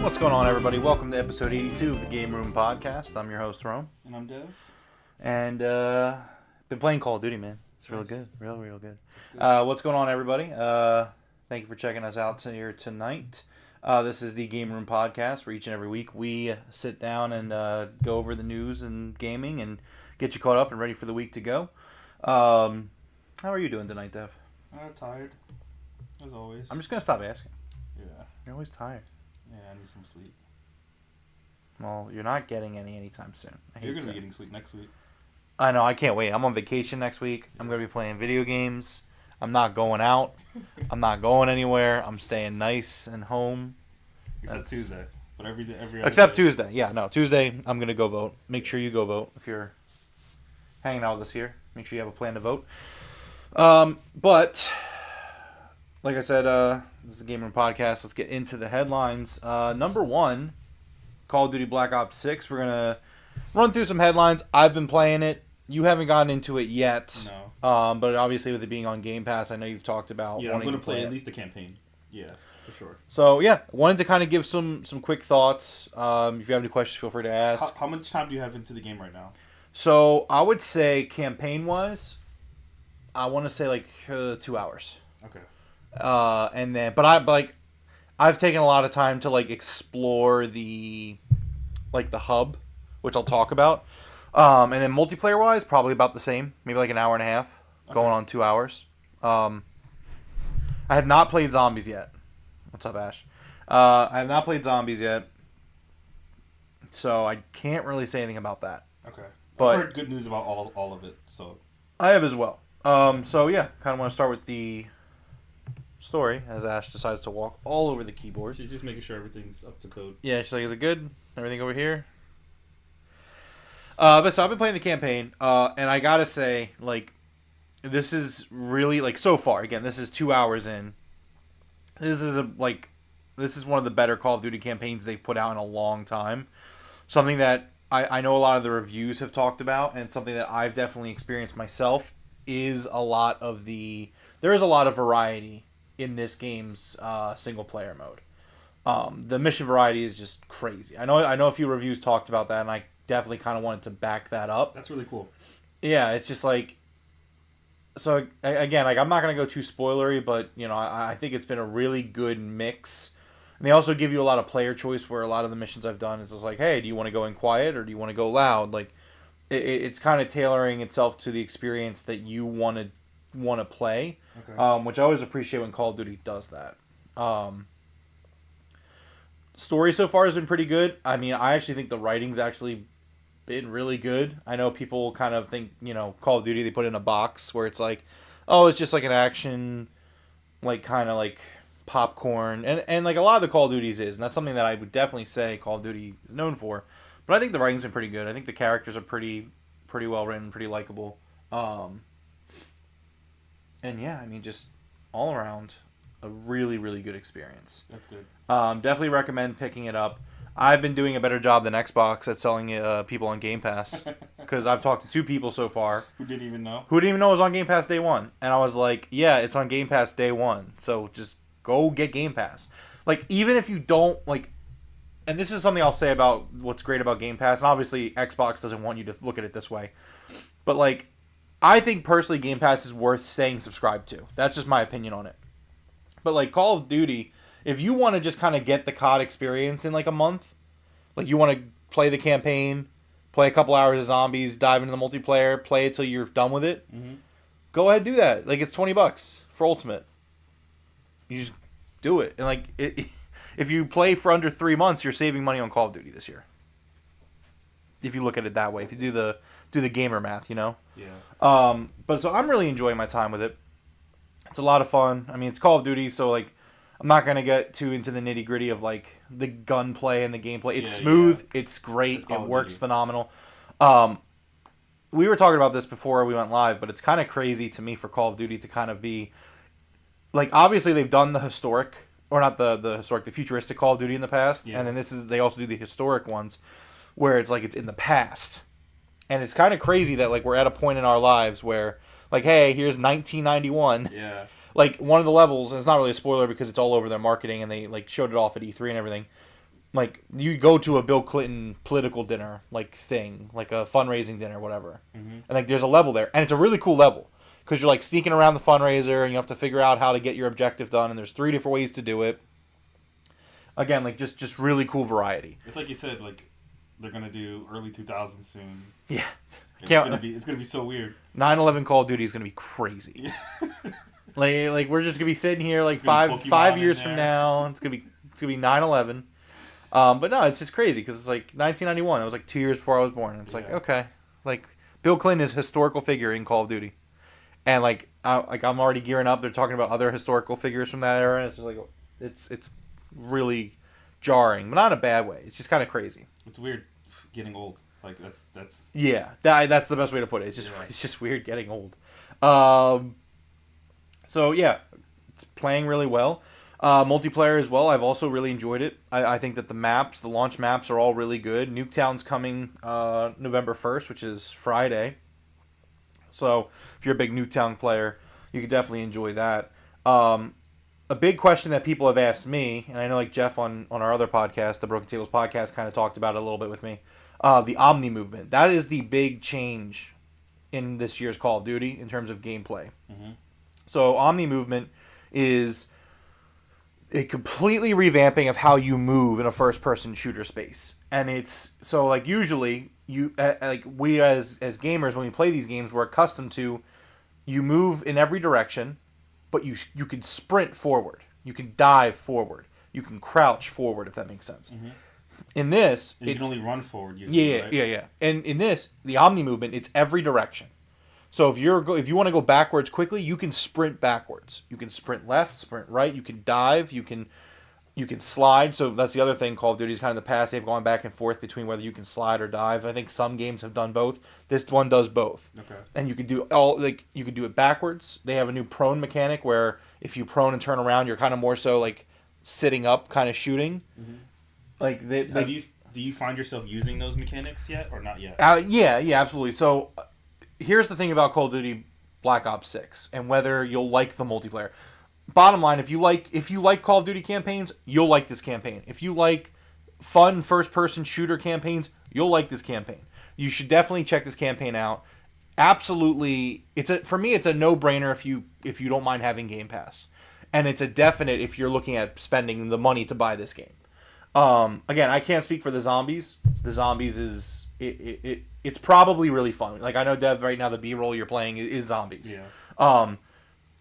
What's going on, everybody? Welcome to episode 82 of the Game Room Podcast. I'm your host, Rome. And I'm Dev. And been playing Call of Duty, man. It's real good. Real good. What's going on, everybody? Thank you for checking us out here tonight. This is the Game Room Podcast, where each and every week we sit down and go over the news and gaming and get you caught up and ready for the week to go. How are you doing tonight, Dev? I'm tired, as always. I'm just going to stop asking. Yeah. You're always tired. Yeah, I need some sleep. Well, you're not getting any anytime soon. You're going to be getting sleep next week. I know, I can't wait. I'm on vacation next week. I'm going to be playing video games. I'm not going out. I'm not going anywhere. I'm staying nice and home. Except Tuesday. But every other Except day. Tuesday. Yeah, no. Tuesday, I'm going to go vote. Make sure you go vote if you're hanging out with us here. Make sure you have a plan to vote. But, like I said, this is the Game Room Podcast. Let's get into the headlines. Number one, Call of Duty Black Ops 6. We're going to run through some headlines. I've been playing it. You haven't gotten into it yet. No. But obviously with it being on Game Pass, I know you've talked about Yeah, I'm wanting going to play it. at least the campaign. Yeah, for sure. So, yeah, wanted to kind of give some quick thoughts. If you have any questions, feel free to ask. How much time do you have into the game right now? So, I would say campaign-wise, I want to say like 2 hours. Okay. I've taken a lot of time to like explore the hub, which I'll talk about. And then multiplayer wise, probably about the same, maybe like an hour and a half, going on 2 hours. I have not played zombies yet. What's up, Ash? I have not played zombies yet, so I can't really say anything about that. Okay. But I've heard good news about all of it, so. I have as well. So yeah, kind of want to start with the story as Ash decides to walk all over the keyboard. She's just making sure everything's up to code. Yeah, she's like, is it good? Everything over here? But so I've been playing the campaign, and I gotta say, like, this is really, like, so far, again, this is 2 hours in. This is one of the better Call of Duty campaigns they've put out in a long time. Something that I know a lot of the reviews have talked about, and something that I've definitely experienced myself, is there is a lot of variety in this game's single player mode. The mission variety is just crazy. I know a few reviews talked about that, and I definitely kind of wanted to back that up. That's really cool. Yeah, it's just like, so again, like, I'm not gonna go too spoilery, but you know, I think it's been a really good mix. And they also give you a lot of player choice where a lot of the missions I've done, it's just like, hey, do you want to go in quiet or do you want to go loud? Like, it's kind of tailoring itself to the experience that you want to play, Okay. which I always appreciate when Call of Duty does that. Story so far has been pretty good. I mean, I actually think the writing's actually been really good. I know people kind of think, you know, Call of Duty, they put in a box where it's like, oh, it's just like an action, like, kind of like popcorn, and like a lot of the Call of Duties is, and that's something that I would definitely say Call of Duty is known for. But I think the writing's been pretty good. I think the characters are pretty well written, pretty likable. And yeah, I mean, just all around a really, really good experience. That's good. Definitely recommend picking it up. I've been doing a better job than Xbox at selling people on Game Pass, because I've talked to 2 people so far Who didn't even know it was on Game Pass day one, and I was like, yeah, it's on Game Pass day one, so just go get Game Pass. Like, even if you don't, like, and this is something I'll say about what's great about Game Pass, and obviously Xbox doesn't want you to look at it this way, but like, I think personally Game Pass is worth staying subscribed to. That's just my opinion on it. But like Call of Duty, if you want to just kind of get the COD experience in like a month, like you want to play the campaign, play a couple hours of zombies, dive into the multiplayer, play it till you're done with it, go ahead and do that. Like, it's $20 for Ultimate. You just do it. And like, if you play for under 3 months, you're saving money on Call of Duty this year. If you look at it that way, if you do the gamer math, you know. Yeah. But so I'm really enjoying my time with it. It's a lot of fun. I mean, it's Call of Duty, so like, I'm not gonna get too into the nitty gritty of like the gunplay and the gameplay. It's smooth. Yeah. It's great. It works phenomenal. We were talking about this before we went live, but it's kind of crazy to me for Call of Duty to kind of be like, obviously they've done the historic, or not the futuristic Call of Duty in the past, and then they also do the historic ones where it's like it's in the past, and it's kind of crazy that like we're at a point in our lives where like, hey, here's 1991. Yeah. Like, one of the levels, and it's not really a spoiler because it's all over their marketing and they like showed it off at E3 and everything. Like, you go to a Bill Clinton political dinner like thing, like a fundraising dinner, whatever, and like there's a level there, and it's a really cool level because you're like sneaking around the fundraiser and you have to figure out how to get your objective done, and there's 3 different ways to do it. Again, like just really cool variety. It's like you said, like they're gonna do early 2000s soon. Yeah. It's gonna be so weird. 9/11 Call of Duty is gonna be crazy. Yeah. like we're just gonna be sitting here like five years from now. It's gonna be 9/11. But no, it's just crazy because it's like 1991. It was like 2 years before I was born. And it's like, okay, like Bill Clinton is a historical figure in Call of Duty, and like I'm already gearing up. They're talking about other historical figures from that era, and it's just like it's really jarring, but not in a bad way. It's just kind of crazy. It's weird getting old. Like that's yeah, that's the best way to put it. It's just weird getting old. So yeah, it's playing really well. Multiplayer as well. I've also really enjoyed it. I think that the launch maps are all really good. Nuketown's coming November 1st, which is Friday. So if you're a big Nuketown player, you could definitely enjoy that. A big question that people have asked me, and I know like Jeff on our other podcast, the Broken Tables podcast, kind of talked about it a little bit with me. The Omni movement. That is the big change in this year's Call of Duty in terms of gameplay. So Omni movement is a completely revamping of how you move in a first-person shooter space. And it's so like usually you like we as gamers when we play these games we're accustomed to you move in every direction, but you can sprint forward, you can dive forward, you can crouch forward if that makes sense. Mm-hmm. In this, you can only run forward. Usually, right? Yeah. And in this, the Omni movement, it's every direction. So if you want to go backwards quickly, you can sprint backwards. You can sprint left, sprint right. You can dive. You can slide. So that's the other thing. Call of Duty's kind of in the past. They've gone back and forth between whether you can slide or dive. I think some games have done both. This one does both. Okay. And you can do you can do it backwards. They have a new prone mechanic where if you prone and turn around, you're kind of more so like sitting up, kind of shooting. Mm-hmm. Like do you find yourself using those mechanics yet or not yet? Yeah, absolutely. So here's the thing about Call of Duty Black Ops 6 and whether you'll like the multiplayer. Bottom line, if you like Call of Duty campaigns, you'll like this campaign. If you like fun first-person shooter campaigns, you'll like this campaign. You should definitely check this campaign out. Absolutely, for me it's a no-brainer if you don't mind having Game Pass. And it's a definite if you're looking at spending the money to buy this game. Again, I can't speak for the zombies. The zombies is it's probably really fun. Like I know Dev right now the B-roll you're playing is zombies. Yeah.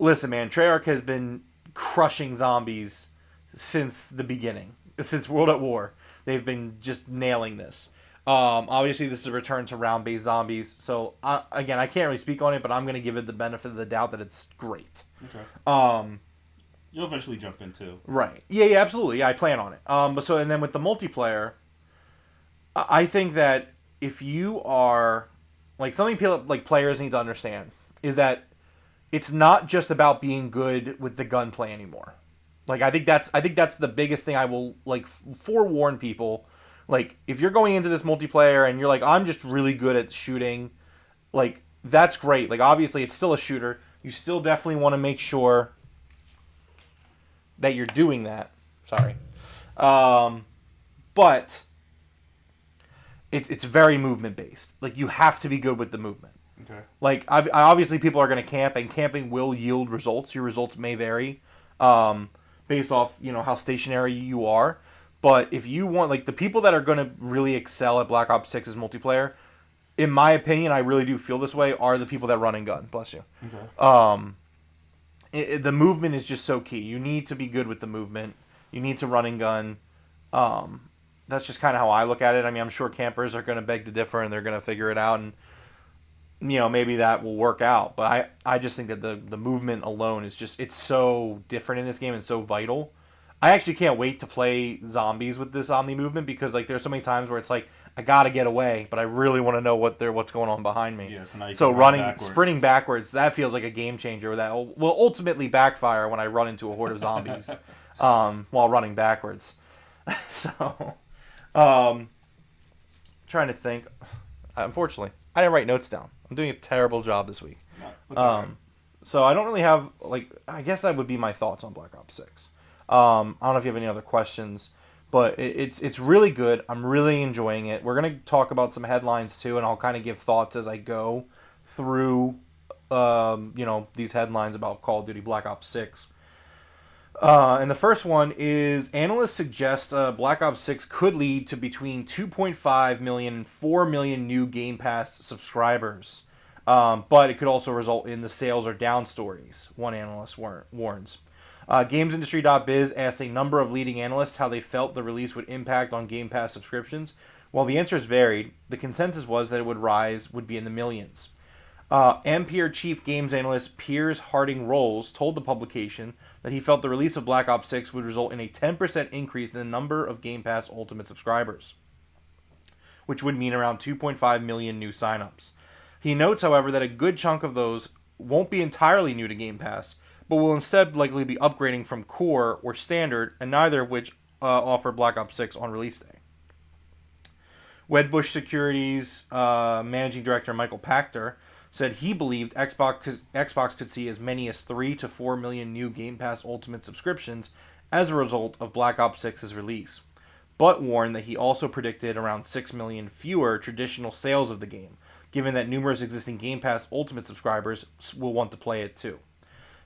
Listen, man, Treyarch has been crushing zombies since the beginning. Since World at War, they've been just nailing this. Obviously, this is a return to round-based zombies. So again, I can't really speak on it, but I'm going to give it the benefit of the doubt that it's great. Okay. You'll eventually jump in too. Right. Yeah, absolutely. Yeah, I plan on it. And then with the multiplayer, I think that if you are like something players need to understand is that it's not just about being good with the gunplay anymore. Like I think that's the biggest thing I will like forewarn people. Like if you're going into this multiplayer and you're like I'm just really good at shooting, like that's great. Like obviously it's still a shooter. You still definitely want to make sure that you're doing that. Sorry. But it's very movement based. Like you have to be good with the movement. Okay. Like obviously people are going to camp and camping will yield results. Your results may vary based off, how stationary you are. But if you want like the people that are going to really excel at Black Ops 6's multiplayer, in my opinion, I really do feel this way, are the people that run and gun. Bless you. Okay. The movement is just so key. You need to be good with the movement. You need to run and gun. That's just kind of how I look at it. I mean, I'm sure campers are going to beg to differ and they're going to figure it out, and maybe that will work out. But I just think that the movement alone is just it's so different in this game and so vital. I actually can't wait to play zombies with this Omni movement because like there's so many times where it's like I gotta get away, but I really want to know what's going on behind me. Yeah, so now you so can running, backwards. sprinting backwards, that feels like a game changer. That will ultimately backfire when I run into a horde of zombies while running backwards. So, trying to think. Unfortunately, I didn't write notes down. I'm doing a terrible job this week. No, so I don't really have I guess that would be my thoughts on Black Ops 6. I don't know if you have any other questions. But it's really good. I'm really enjoying it. We're going to talk about some headlines too, and I'll kind of give thoughts as I go through, these headlines about Call of Duty Black Ops 6. And the first one is analysts suggest Black Ops 6 could lead to between 2.5 million and 4 million new Game Pass subscribers. But it could also result in the sales are down stories, one analyst warns. GamesIndustry.biz asked a number of leading analysts how they felt the release would impact on Game Pass subscriptions. While the answers varied, the consensus was that it would be in the millions. Ampere chief games analyst Piers Harding Rolls told the publication that he felt the release of Black Ops 6 would result in a 10% increase in the number of Game Pass Ultimate subscribers, which would mean around 2.5 million new signups. He notes, however, that a good chunk of those won't be entirely new to Game Pass, but will instead likely be upgrading from Core or Standard, and neither of which offer Black Ops 6 on release day. Wedbush Securities Managing Director Michael Pachter said he believed Xbox could see as many as 3 to 4 million new Game Pass Ultimate subscriptions as a result of Black Ops 6's release, but warned that he also predicted around 6 million fewer traditional sales of the game, given that numerous existing Game Pass Ultimate subscribers will want to play it too.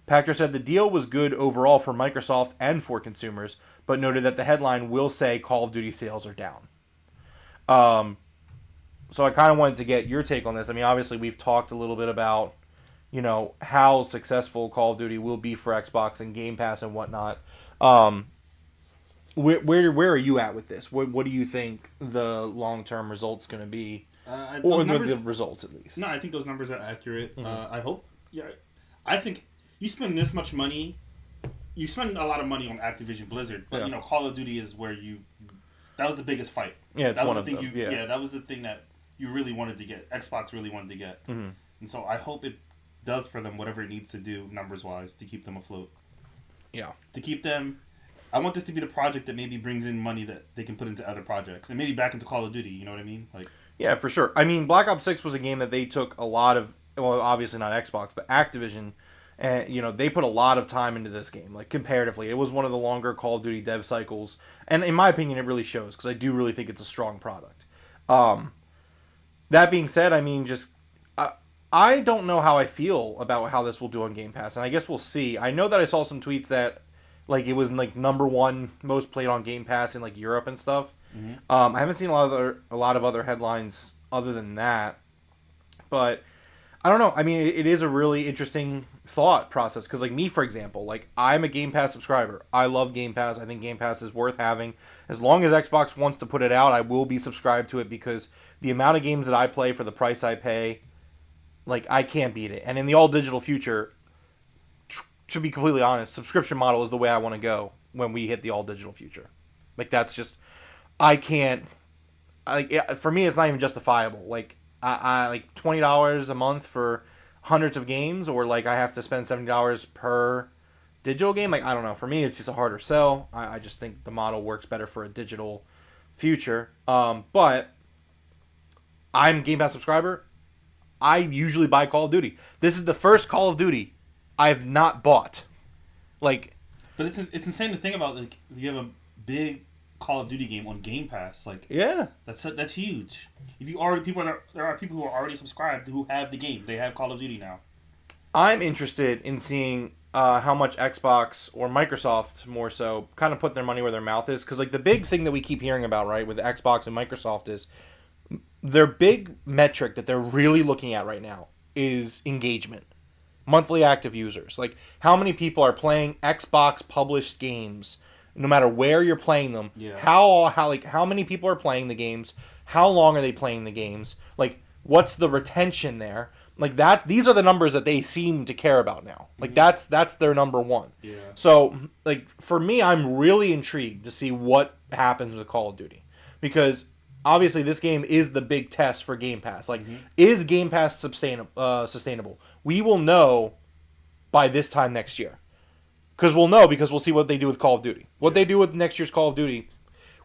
Pachter said the deal was good overall for Microsoft and for consumers, but noted that the headline will say Call of Duty sales are down. So I kind of wanted to get your take on this. I mean, obviously we've talked a little bit about, how successful Call of Duty will be for Xbox and Game Pass and whatnot. Where are you at with this? What do you think the long term results going to be, or the results at least? No, I think those numbers are accurate. I hope. Yeah, I think you spend this much money, you spend a lot of money on Activision Blizzard, but Call of Duty is where that was the biggest fight. Yeah, it's that one was of them. Yeah, that was the thing that you really wanted to get. Xbox really wanted to get, and so I hope it does for them whatever it needs to do numbers wise to keep them afloat. Yeah, to keep them. I want this to be the project that maybe brings in money that they can put into other projects and maybe back into Call of Duty. You know what I mean? Yeah, for sure. I mean, Black Ops 6 was a game that they took a lot of, well, obviously not Xbox, but Activision, and they put a lot of time into this game. Like comparatively, it was one of the longer Call of Duty dev cycles, and in my opinion, it really shows because I do really think it's a strong product. That being said, I mean, I don't know how I feel about how this will do on Game Pass, and I guess we'll see. I know that I saw some tweets that it was number one most played on Game Pass in Europe and stuff. Mm-hmm. I haven't seen a lot of other headlines other than that, but I don't know. I mean, it is a really interesting thought process because me, for example, I'm a Game Pass subscriber. I love Game Pass. I think Game Pass is worth having. As long as Xbox wants to put it out, I will be subscribed to it because the amount of games that I play for the price I pay, I can't beat it. And in the all digital future, to be completely honest, subscription model is the way I want to go when we hit the all digital future. That's just, I can't, for me, it's not even justifiable. I $20 a month for hundreds of games, or I have to spend $70 per digital game. I don't know. For me, it's just a harder sell. I just think the model works better for a digital future. But I'm a Game Pass subscriber. I usually buy Call of Duty. This is the first Call of Duty I have not bought. But it's insane to think about. You have a big Call of Duty game on Game Pass. Yeah, that's huge. If you already there are people who are already subscribed who have the game. They have Call of Duty now. I'm interested in seeing how much Xbox or Microsoft more so kind of put their money where their mouth is, because the big thing that we keep hearing about, right, with Xbox and Microsoft is their big metric that they're really looking at right now is engagement. Monthly active users. How many people are playing Xbox published games, no matter where you're playing them. Yeah. How many people are playing the games? How long are they playing the games? What's the retention there? These are the numbers that they seem to care about now. That's their number one. Yeah. So, for me, I'm really intrigued to see what happens with Call of Duty, because obviously this game is the big test for Game Pass. Is Game Pass sustainable? We will know by this time next year. Because we'll see what they do with Call of Duty. What they do with next year's Call of Duty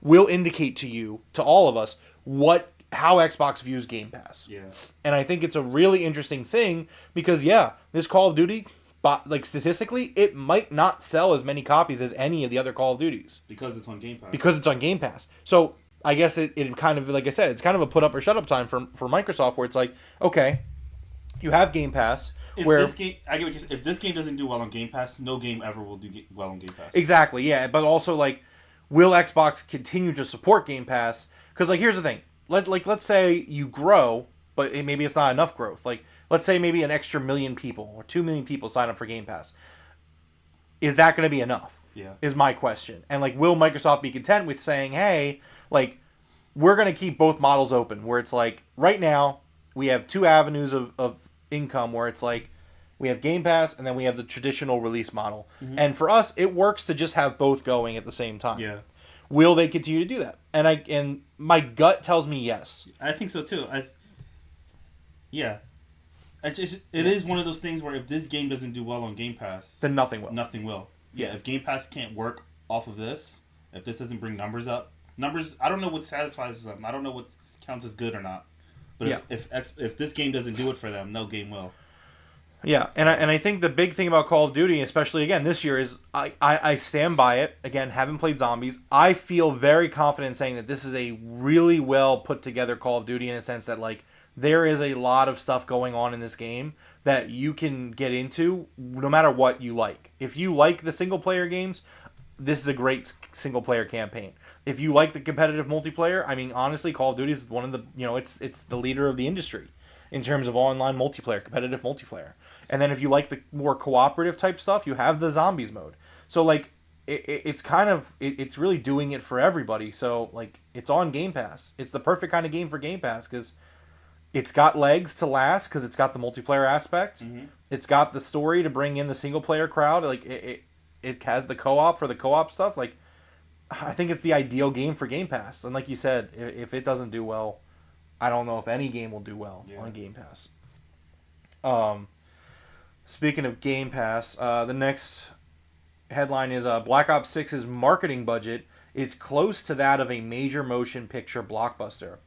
will indicate to all of us, how Xbox views Game Pass. Yeah. And I think it's a really interesting thing because, this Call of Duty, statistically, it might not sell as many copies as any of the other Call of Duties. Because it's on Game Pass. Because it's on Game Pass. So I guess it kind of, like I said, it's kind of a put up or shut up time for Microsoft, where it's okay, you have Game Pass. I get what you're saying. If this game doesn't do well on Game Pass, no game ever will do well on Game Pass. Exactly, yeah. But also, will Xbox continue to support Game Pass? Because, here's the thing. Let's say you grow, but maybe it's not enough growth. Let's say maybe an extra 1 million people or 2 million people sign up for Game Pass. Is that going to be enough? Yeah. Is my question. And, will Microsoft be content with saying, hey, we're going to keep both models open, where it's right now, we have two avenues of income, where it's we have Game Pass and then we have the traditional release model. Mm-hmm. And for us, it works to just have both going at the same time. Yeah. Will they continue to do that? And my gut tells me yes. I think so too. Yeah. It is one of those things where if this game doesn't do well on Game Pass, then nothing will. Nothing will. Yeah. If Game Pass can't work off of this, if this doesn't bring numbers up, I don't know what satisfies them. I don't know what counts as good or not. But if this game doesn't do it for them, no game will. Yeah, and I think the big thing about Call of Duty, especially again this year, is I stand by it. Again, haven't played Zombies. I feel very confident saying that this is a really well put together Call of Duty, in a sense that there is a lot of stuff going on in this game that you can get into no matter what you like. If you like the single player games, this is a great single player campaign. If you like the competitive multiplayer, I mean, honestly, Call of Duty is one of the, it's the leader of the industry in terms of online multiplayer, competitive multiplayer. And then if you like the more cooperative type stuff, you have the zombies mode. So like it's kind of it's really doing it for everybody. So like it's on Game Pass. It's the perfect kind of game for Game Pass because it's got legs to last because it's got the multiplayer aspect. Mm-hmm. It's got the story to bring in the single player crowd. Like it has the co-op for the co-op stuff. Like I think it's the ideal game for Game Pass. And like you said, if it doesn't do well, I don't know if any game will do well on Game Pass. Speaking of Game Pass, the next headline is Black Ops 6's marketing budget is close to that of a major motion picture blockbuster.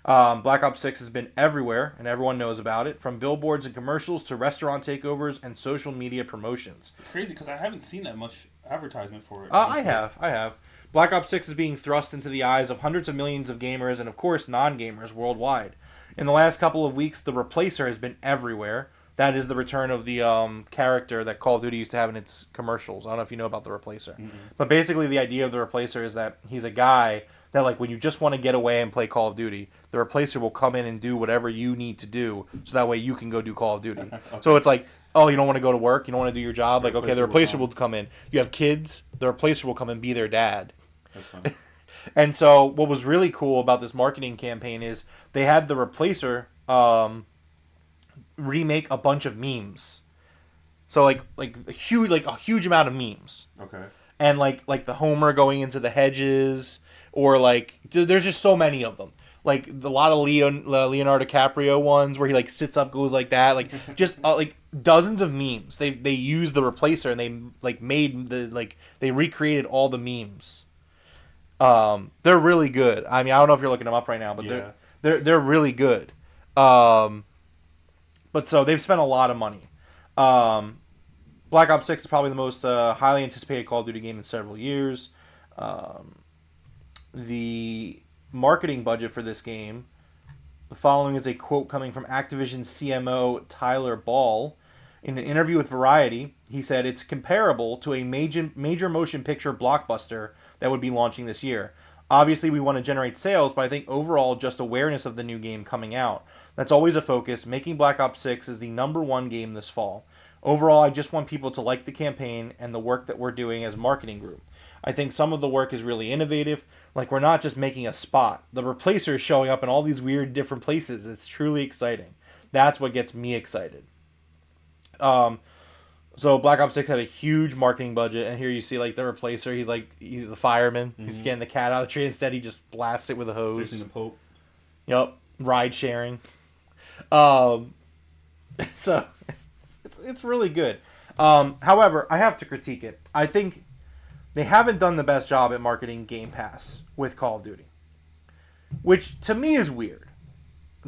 Black Ops 6 has been everywhere, and everyone knows about it, from billboards and commercials to restaurant takeovers and social media promotions. It's crazy because I haven't seen that much advertisement for it. I have. Black Ops 6 is being thrust into the eyes of hundreds of millions of gamers and, of course, non-gamers worldwide. In the last couple of weeks, the Replacer has been everywhere. That is the return of the character that Call of Duty used to have in its commercials. I don't know if you know about the Replacer. Mm-hmm. But basically the idea of the Replacer is that he's a guy that, like, when you just want to get away and play Call of Duty, the Replacer will come in and do whatever you need to do so that way you can go do Call of Duty. Okay. So it's like, oh, you don't want to go to work? You don't want to do your job? Like, okay, the Replacer will come in. You have kids, the Replacer will come and be their dad. That's funny. And so what was really cool about this marketing campaign is they had the Replacer remake a bunch of memes. So like a huge amount of memes. Okay. And like the Homer going into the hedges, or like there's just so many of them. Like a lot of Leonardo DiCaprio ones where he like sits up, goes like that. Like just like dozens of memes. They used the Replacer and they like made they recreated all the memes. They're really good. I mean, I don't know if you're looking them up right now, but they're really good. But so they've spent a lot of money. Black Ops 6 is probably the most highly anticipated Call of Duty game in several years. The marketing budget for this game, the following is a quote coming from Activision CMO Tyler Ball. In an interview with Variety, he said it's comparable to a major motion picture blockbuster that would be launching this year. Obviously, we want to generate sales, but I think overall just awareness of the new game coming out. That's always a focus. Making Black Ops 6 is the #1 game this fall. Overall, I just want people to like the campaign and the work that we're doing as a marketing group. I think some of the work is really innovative. Like, we're not just making a spot. The Replacer is showing up in all these weird different places. It's truly exciting. That's what gets me excited. So Black Ops 6 had a huge marketing budget, and here you see like the Replacer. He's the fireman. Mm-hmm. He's getting the cat out of the tree. Instead, he just blasts it with a hose. Jason the Pope. Yep, ride sharing. So it's really good. However, I have to critique it. I think they haven't done the best job at marketing Game Pass with Call of Duty, which to me is weird.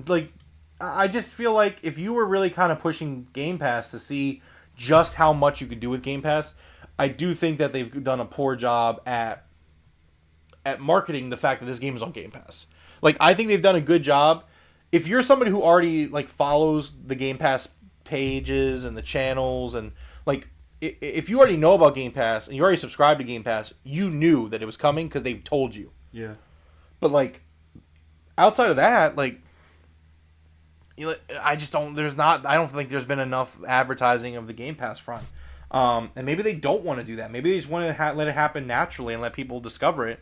Like, I just feel like if you were really kind of pushing Game Pass to see just how much you could do with Game Pass, I do think that they've done a poor job at marketing the fact that this game is on Game Pass. Like, I think they've done a good job. If you're somebody who already like follows the Game Pass pages and the channels, and like if you already know about Game Pass and you already subscribed to Game Pass, you knew that it was coming because they told you. Yeah. But like outside of that, like, I just don't. I don't think there's been enough advertising of the Game Pass front, and maybe they don't want to do that. Maybe they just want to let it happen naturally and let people discover it.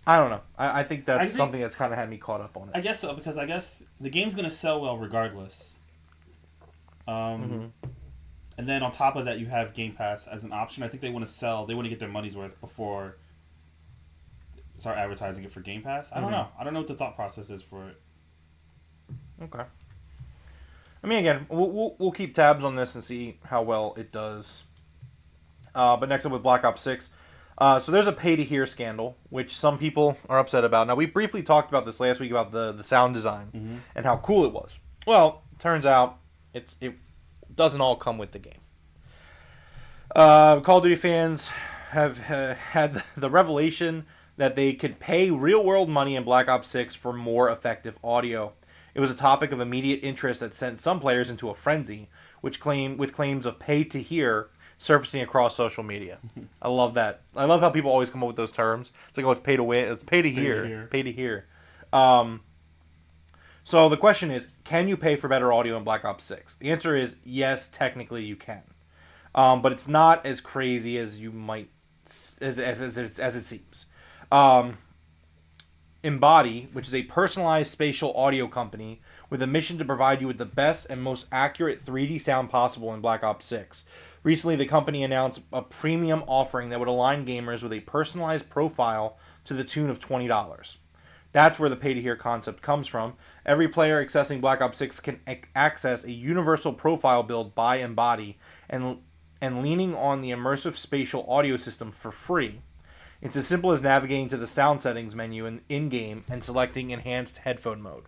I don't know. I think that's something that's kind of had me caught up on it. I guess so, because I guess the game's gonna sell well regardless. And then on top of that, you have Game Pass as an option. I think they want to get their money's worth before start advertising it for Game Pass. I don't know. I don't know what the thought process is for it. Okay. I mean, again, we'll keep tabs on this and see how well it does. But next up with Black Ops 6. So there's a pay-to-hear scandal, which some people are upset about. Now, we briefly talked about this last week about the sound design and how cool it was. Well, turns out it doesn't all come with the game. Call of Duty fans have had the revelation that they could pay real-world money in Black Ops 6 for more effective audio. It was a topic of immediate interest that sent some players into a frenzy, with claims of pay to hear surfacing across social media. I love that. I love how people always come up with those terms. It's like, oh, it's pay to win. It's pay to hear. Pay to hear. So the question is, can you pay for better audio in Black Ops 6? The answer is yes, technically you can. But it's not as crazy as you might, as it seems. Embody, which is a personalized spatial audio company with a mission to provide you with the best and most accurate 3D sound possible in Black Ops 6. Recently, the company announced a premium offering that would align gamers with a personalized profile to the tune of $20. That's where the pay-to-hear concept comes from. Every player accessing Black Ops 6 can access a universal profile build by Embody and leaning on the immersive spatial audio system for free. It's as simple as navigating to the sound settings menu in-game and selecting enhanced headphone mode.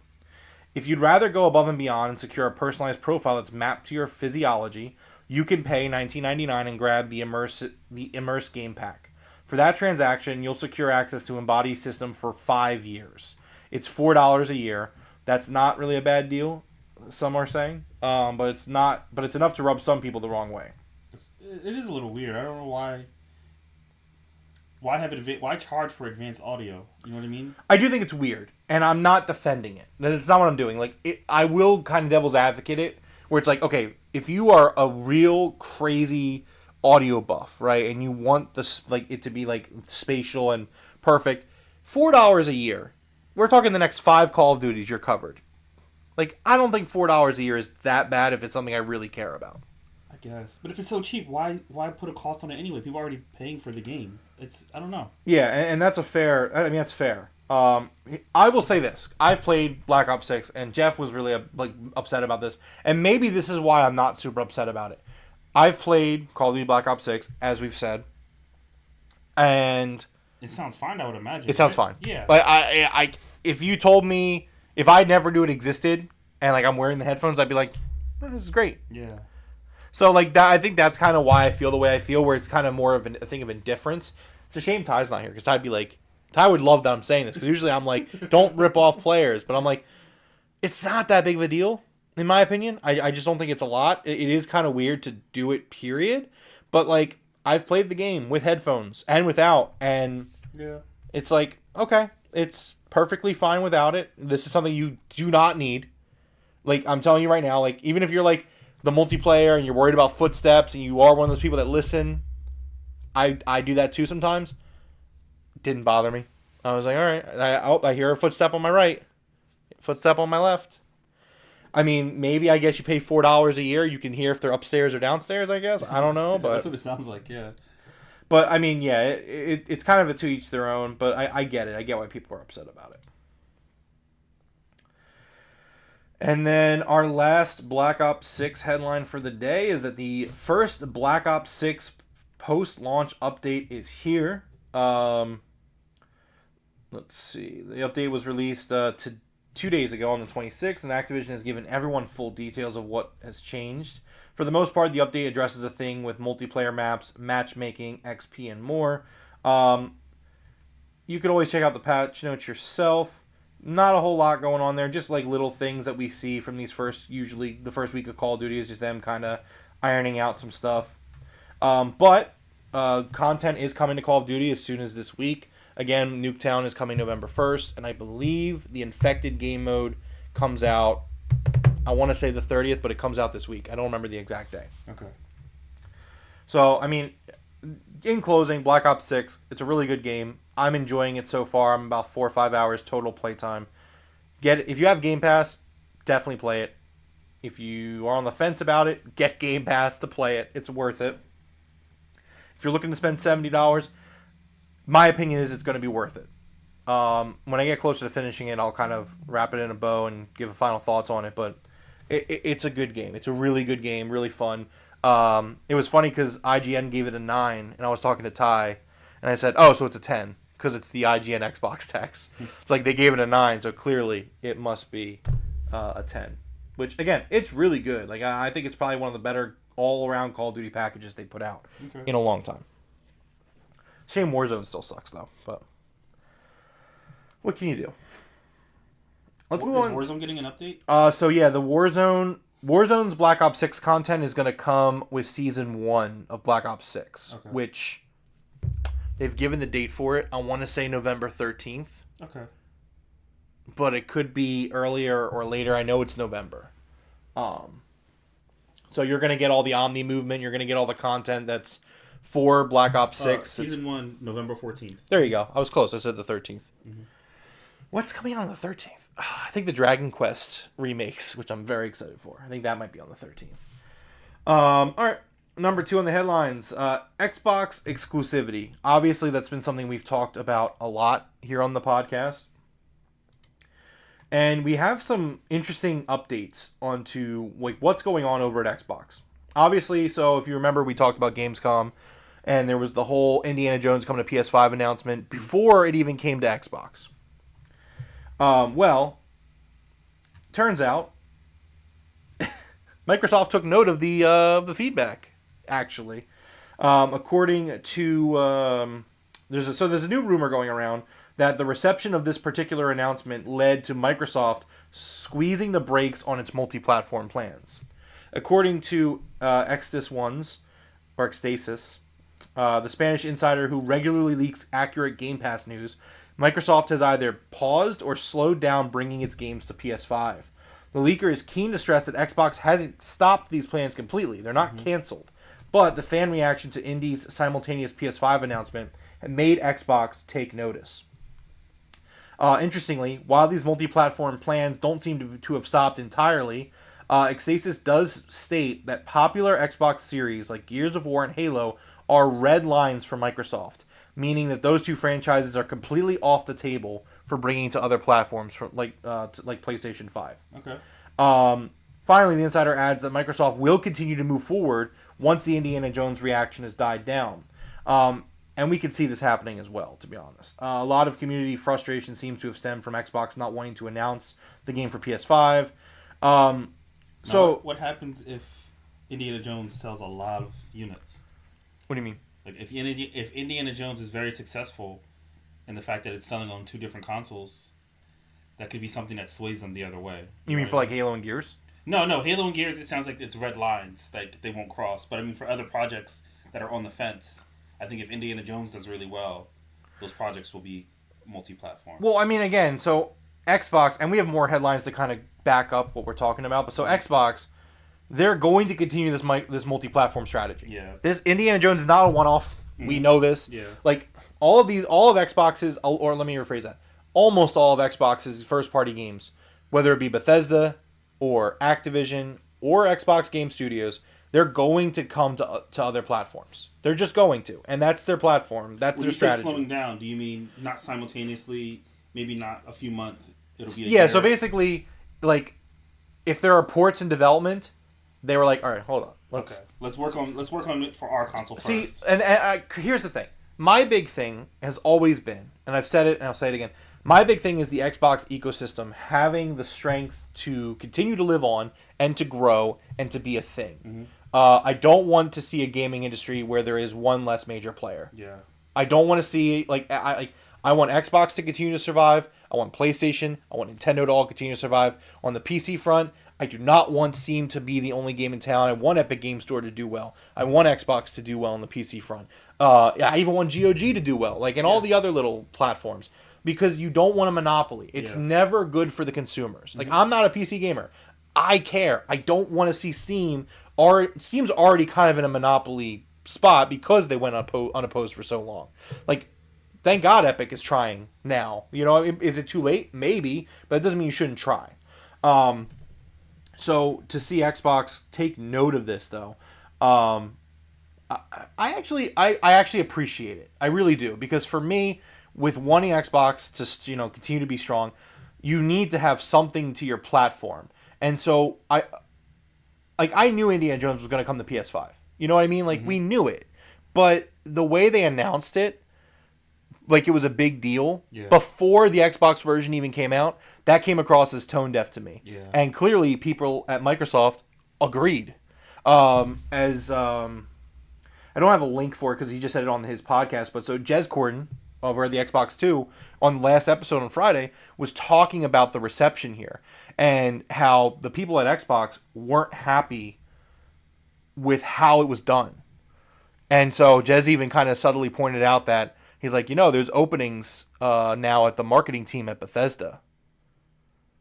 If you'd rather go above and beyond and secure a personalized profile that's mapped to your physiology, you can pay $19.99 and grab the Immerse Game Pack. For that transaction, you'll secure access to Embody's system for 5 years. It's $4 a year. That's not really a bad deal, some are saying, but it's not. But it's enough to rub some people the wrong way. It is a little weird. I don't know why. Why charge for advanced audio? You know what I mean? I do think it's weird, and I'm not defending it. That's not what I'm doing. I will kind of devil's advocate it, where it's like, okay, if you are a real crazy audio buff, right, and you want it to be spatial and perfect, $4 a year. We're talking the next 5 Call of Duties, you're covered. I don't think $4 a year is that bad if it's something I really care about. I guess, but if it's so cheap, why put a cost on it anyway? People are already paying for the game. I don't know. Yeah, and that's fair. That's fair. I will say this: I've played Black Ops 6, and Jeff was really upset about this, and maybe this is why I'm not super upset about it. I've played Call of Duty Black Ops 6, as we've said, and it sounds fine. I would imagine it sounds fine. Yeah. If you told me if I never knew it existed, and I'm wearing the headphones, I'd be like, oh, "This is great." Yeah. So that, I think that's kind of why I feel the way I feel, where it's kind of more of a thing of indifference. It's a shame Ty's not here, because Ty'd be like, Ty would love that I'm saying this, because usually I'm like, don't rip off players, but I'm like, it's not that big of a deal, in my opinion. I just don't think it's a lot. It is kind of weird to do it, period. But I've played the game with headphones and without, and yeah, it's okay, it's perfectly fine without it. This is something you do not need. I'm telling you right now, even if you're the multiplayer and you're worried about footsteps and you are one of those people that listen, I do that too sometimes. It didn't bother me. I was like, all right, I hear a footstep on my right, footstep on my left. I mean, maybe I guess you pay $4 a year, you can hear if they're upstairs or downstairs, I guess. I don't know, but that's what it sounds like, yeah. But I mean, yeah, it's kind of a to each their own, but I get it. I get why people are upset about it. And then our last Black Ops 6 headline for the day is that the first Black Ops 6 post-launch update is here. Let's see. The update was released 2 days ago on the 26th, and Activision has given everyone full details of what has changed. For the most part, the update addresses a thing with multiplayer maps, matchmaking, XP, and more. You could always check out the patch notes yourself. Not a whole lot going on there, just little things that we see from usually the first week of Call of Duty is just them kind of ironing out some stuff. But content is coming to Call of Duty as soon as this week. Again, Nuketown is coming November 1st, and I believe the Infected game mode comes out, I want to say the 30th, but it comes out this week. I don't remember the exact day. Okay. So, I mean, in closing, Black Ops 6, it's a really good game. I'm enjoying it so far. I'm about 4 or 5 hours total playtime. Get it. If you have Game Pass, definitely play it. If you are on the fence about it, get Game Pass to play it. It's worth it. If you're looking to spend $70, my opinion is it's going to be worth it. When I get closer to finishing it, I'll kind of wrap it in a bow and give final thoughts on it. But it's a good game. It's a really good game, really fun. It was funny because IGN gave it a 9, and I was talking to Ty, and I said, oh, so it's a 10, because it's the IGN Xbox text. It's they gave it a 9, so clearly it must be a 10. Which, again, it's really good. I think it's probably one of the better all-around Call of Duty packages they put out in a long time. Shame Warzone still sucks, though, but what can you do? let's move on. Is Warzone getting an update? So yeah, the Warzone's Black Ops 6 content is going to come with Season 1 of Black Ops 6, which they've given the date for it. I want to say November 13th. Okay. But it could be earlier or later. I know it's November. So you're going to get all the Omni movement. You're going to get all the content that's for Black Ops 6. Season 1, November 14th. There you go. I was close. I said the 13th. Mm-hmm. What's coming out on the 13th? I think the Dragon Quest remakes, which I'm very excited for. I think that might be on the 13th. All right. Number 2 on the headlines. Xbox exclusivity. Obviously, that's been something we've talked about a lot here on the podcast. And we have some interesting updates onto what's going on over at Xbox. Obviously, so if you remember, we talked about Gamescom, and there was the whole Indiana Jones coming to PS5 announcement before it even came to Xbox. Well, turns out Microsoft took note of the feedback. Actually, according to there's a new rumor going around that the reception of this particular announcement led to Microsoft squeezing the brakes on its multi-platform plans. According to Xtasis, the Spanish insider who regularly leaks accurate Game Pass news, Microsoft has either paused or slowed down bringing its games to PS5. The leaker is keen to stress that Xbox hasn't stopped these plans completely. They're not canceled. But the fan reaction to Indie's simultaneous PS5 announcement had made Xbox take notice. Interestingly, while these multi-platform plans don't seem to have stopped entirely, Xtasis does state that popular Xbox series like Gears of War and Halo are red lines for Microsoft, meaning that those two franchises are completely off the table for bringing to other platforms, like PlayStation 5. Okay. Finally, the insider adds that Microsoft will continue to move forward once the Indiana Jones reaction has died down. And we can see this happening as well, to be honest. A lot of community frustration seems to have stemmed from Xbox not wanting to announce the game for PS5. So what happens if Indiana Jones sells a lot of units? What do you mean? Like if Indiana Jones is very successful in the fact that it's selling on 2 different consoles, that could be something that sways them the other way. You mean for like Halo and Gears? No, Halo and Gears, it sounds like it's red lines, like they won't cross. But I mean, for other projects that are on the fence, I think if Indiana Jones does really well, those projects will be multi-platform. Well, I mean, again, so Xbox, and we have more headlines to kind of back up what we're talking about, but so Xbox, they're going to continue this multi-platform strategy. Yeah. This Indiana Jones is not a one-off. Mm-hmm. We know this. Yeah. Like, all of Xbox's, or let me rephrase that, almost all of Xbox's first-party games, whether it be Bethesda or Activision or Xbox Game Studios, they're going to come to other platforms. They're just going to. And that's their platform. That's their strategy. When you say slowing down, do you mean not simultaneously, maybe not a few months? It'll be so basically, like, if there are ports in development, they were like, all right, hold on. Let's work on it for our console first. See, and here's the thing. My big thing has always been, and I've said it and I'll say it again, my big thing is the Xbox ecosystem having the strength to continue to live on and to grow and to be a thing. Mm-hmm. I don't want to see a gaming industry where there is one less major player. Yeah. I don't want to see, I want Xbox to continue to survive. I want PlayStation. I want Nintendo to all continue to survive. On the PC front, I do not want Steam to be the only game in town. I want Epic Game Store to do well. I want Xbox to do well on the PC front. I even want GOG to do well, and all the other little platforms. Because you don't want a monopoly. It's never good for the consumers. Like, I'm not a PC gamer. I care. I don't want to see Steam. Steam's already kind of in a monopoly spot because they went unopposed for so long. Like, thank God Epic is trying now. You know, is it too late? Maybe, but it doesn't mean you shouldn't try. So to see Xbox take note of this, though, I actually appreciate it. I really do, because for me, with wanting Xbox to continue to be strong, you need to have something to your platform. And so I knew Indiana Jones was going to come to PS5. You know what I mean? Like, we knew it. But the way they announced it, like it was a big deal, before the Xbox version even came out, that came across as tone deaf to me. Yeah. And clearly people at Microsoft agreed. I don't have a link for it because he just said it on his podcast, but so Jez Corden, over at the Xbox 2 on the last episode on Friday was talking about the reception here and how the people at Xbox weren't happy with how it was done. And so Jez even kind of subtly pointed out that he's like, there's openings now at the marketing team at Bethesda.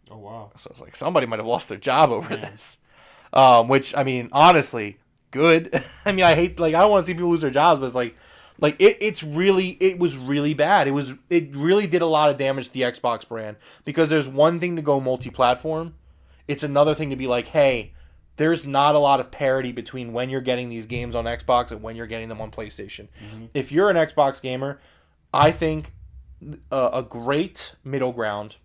Oh, wow. So it's like somebody might have lost their job over this. Which, I mean, honestly, good. I mean, I hate, I don't want to see people lose their jobs, but it's it was really bad. It really did a lot of damage to the Xbox brand because there's one thing to go multi-platform. It's another thing to be like, hey, there's not a lot of parity between when you're getting these games on Xbox and when you're getting them on PlayStation. Mm-hmm. If you're an Xbox gamer, I think a great middle ground,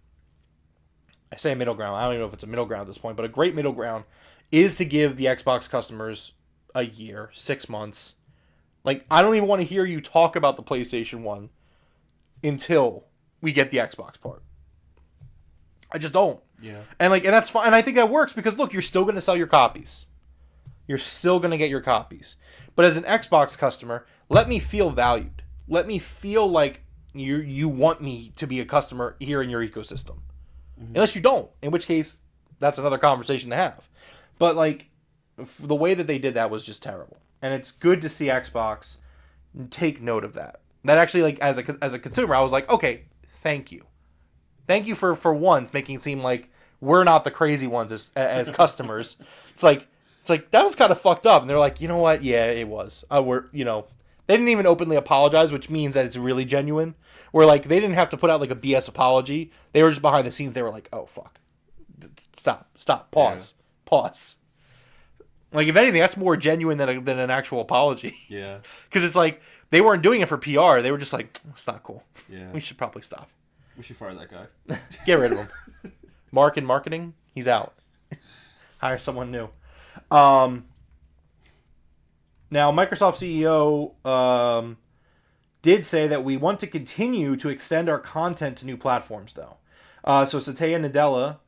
I say middle ground, I don't even know if it's a middle ground at this point, but a great middle ground is to give the Xbox customers a year, 6 months. I don't even want to hear you talk about the PlayStation 1 until we get the Xbox part. I just don't. Yeah. And that's fine. And I think that works because look, you're still going to sell your copies. You're still going to get your copies. But as an Xbox customer, let me feel valued. Let me feel like you want me to be a customer here in your ecosystem. Mm-hmm. Unless you don't, in which case that's another conversation to have. But the way that they did that was just terrible. And it's good to see Xbox take note of that. That actually, as a consumer, I was like, okay, thank you. Thank you for once making it seem like we're not the crazy ones as customers. It's like that was kind of fucked up. And they're like, you know what? Yeah, it was. They didn't even openly apologize, which means that it's really genuine. Where they didn't have to put out a BS apology. They were just behind the scenes. They were like, oh fuck, stop, pause. If anything, that's more genuine than an actual apology. Yeah. Because it's they weren't doing it for PR. They were just like, it's not cool. Yeah. We should probably stop. We should fire that guy. Get rid of him. Mark in marketing, he's out. Hire someone new. Now, Microsoft CEO did say that we want to continue to extend our content to new platforms, though. So Satya Nadella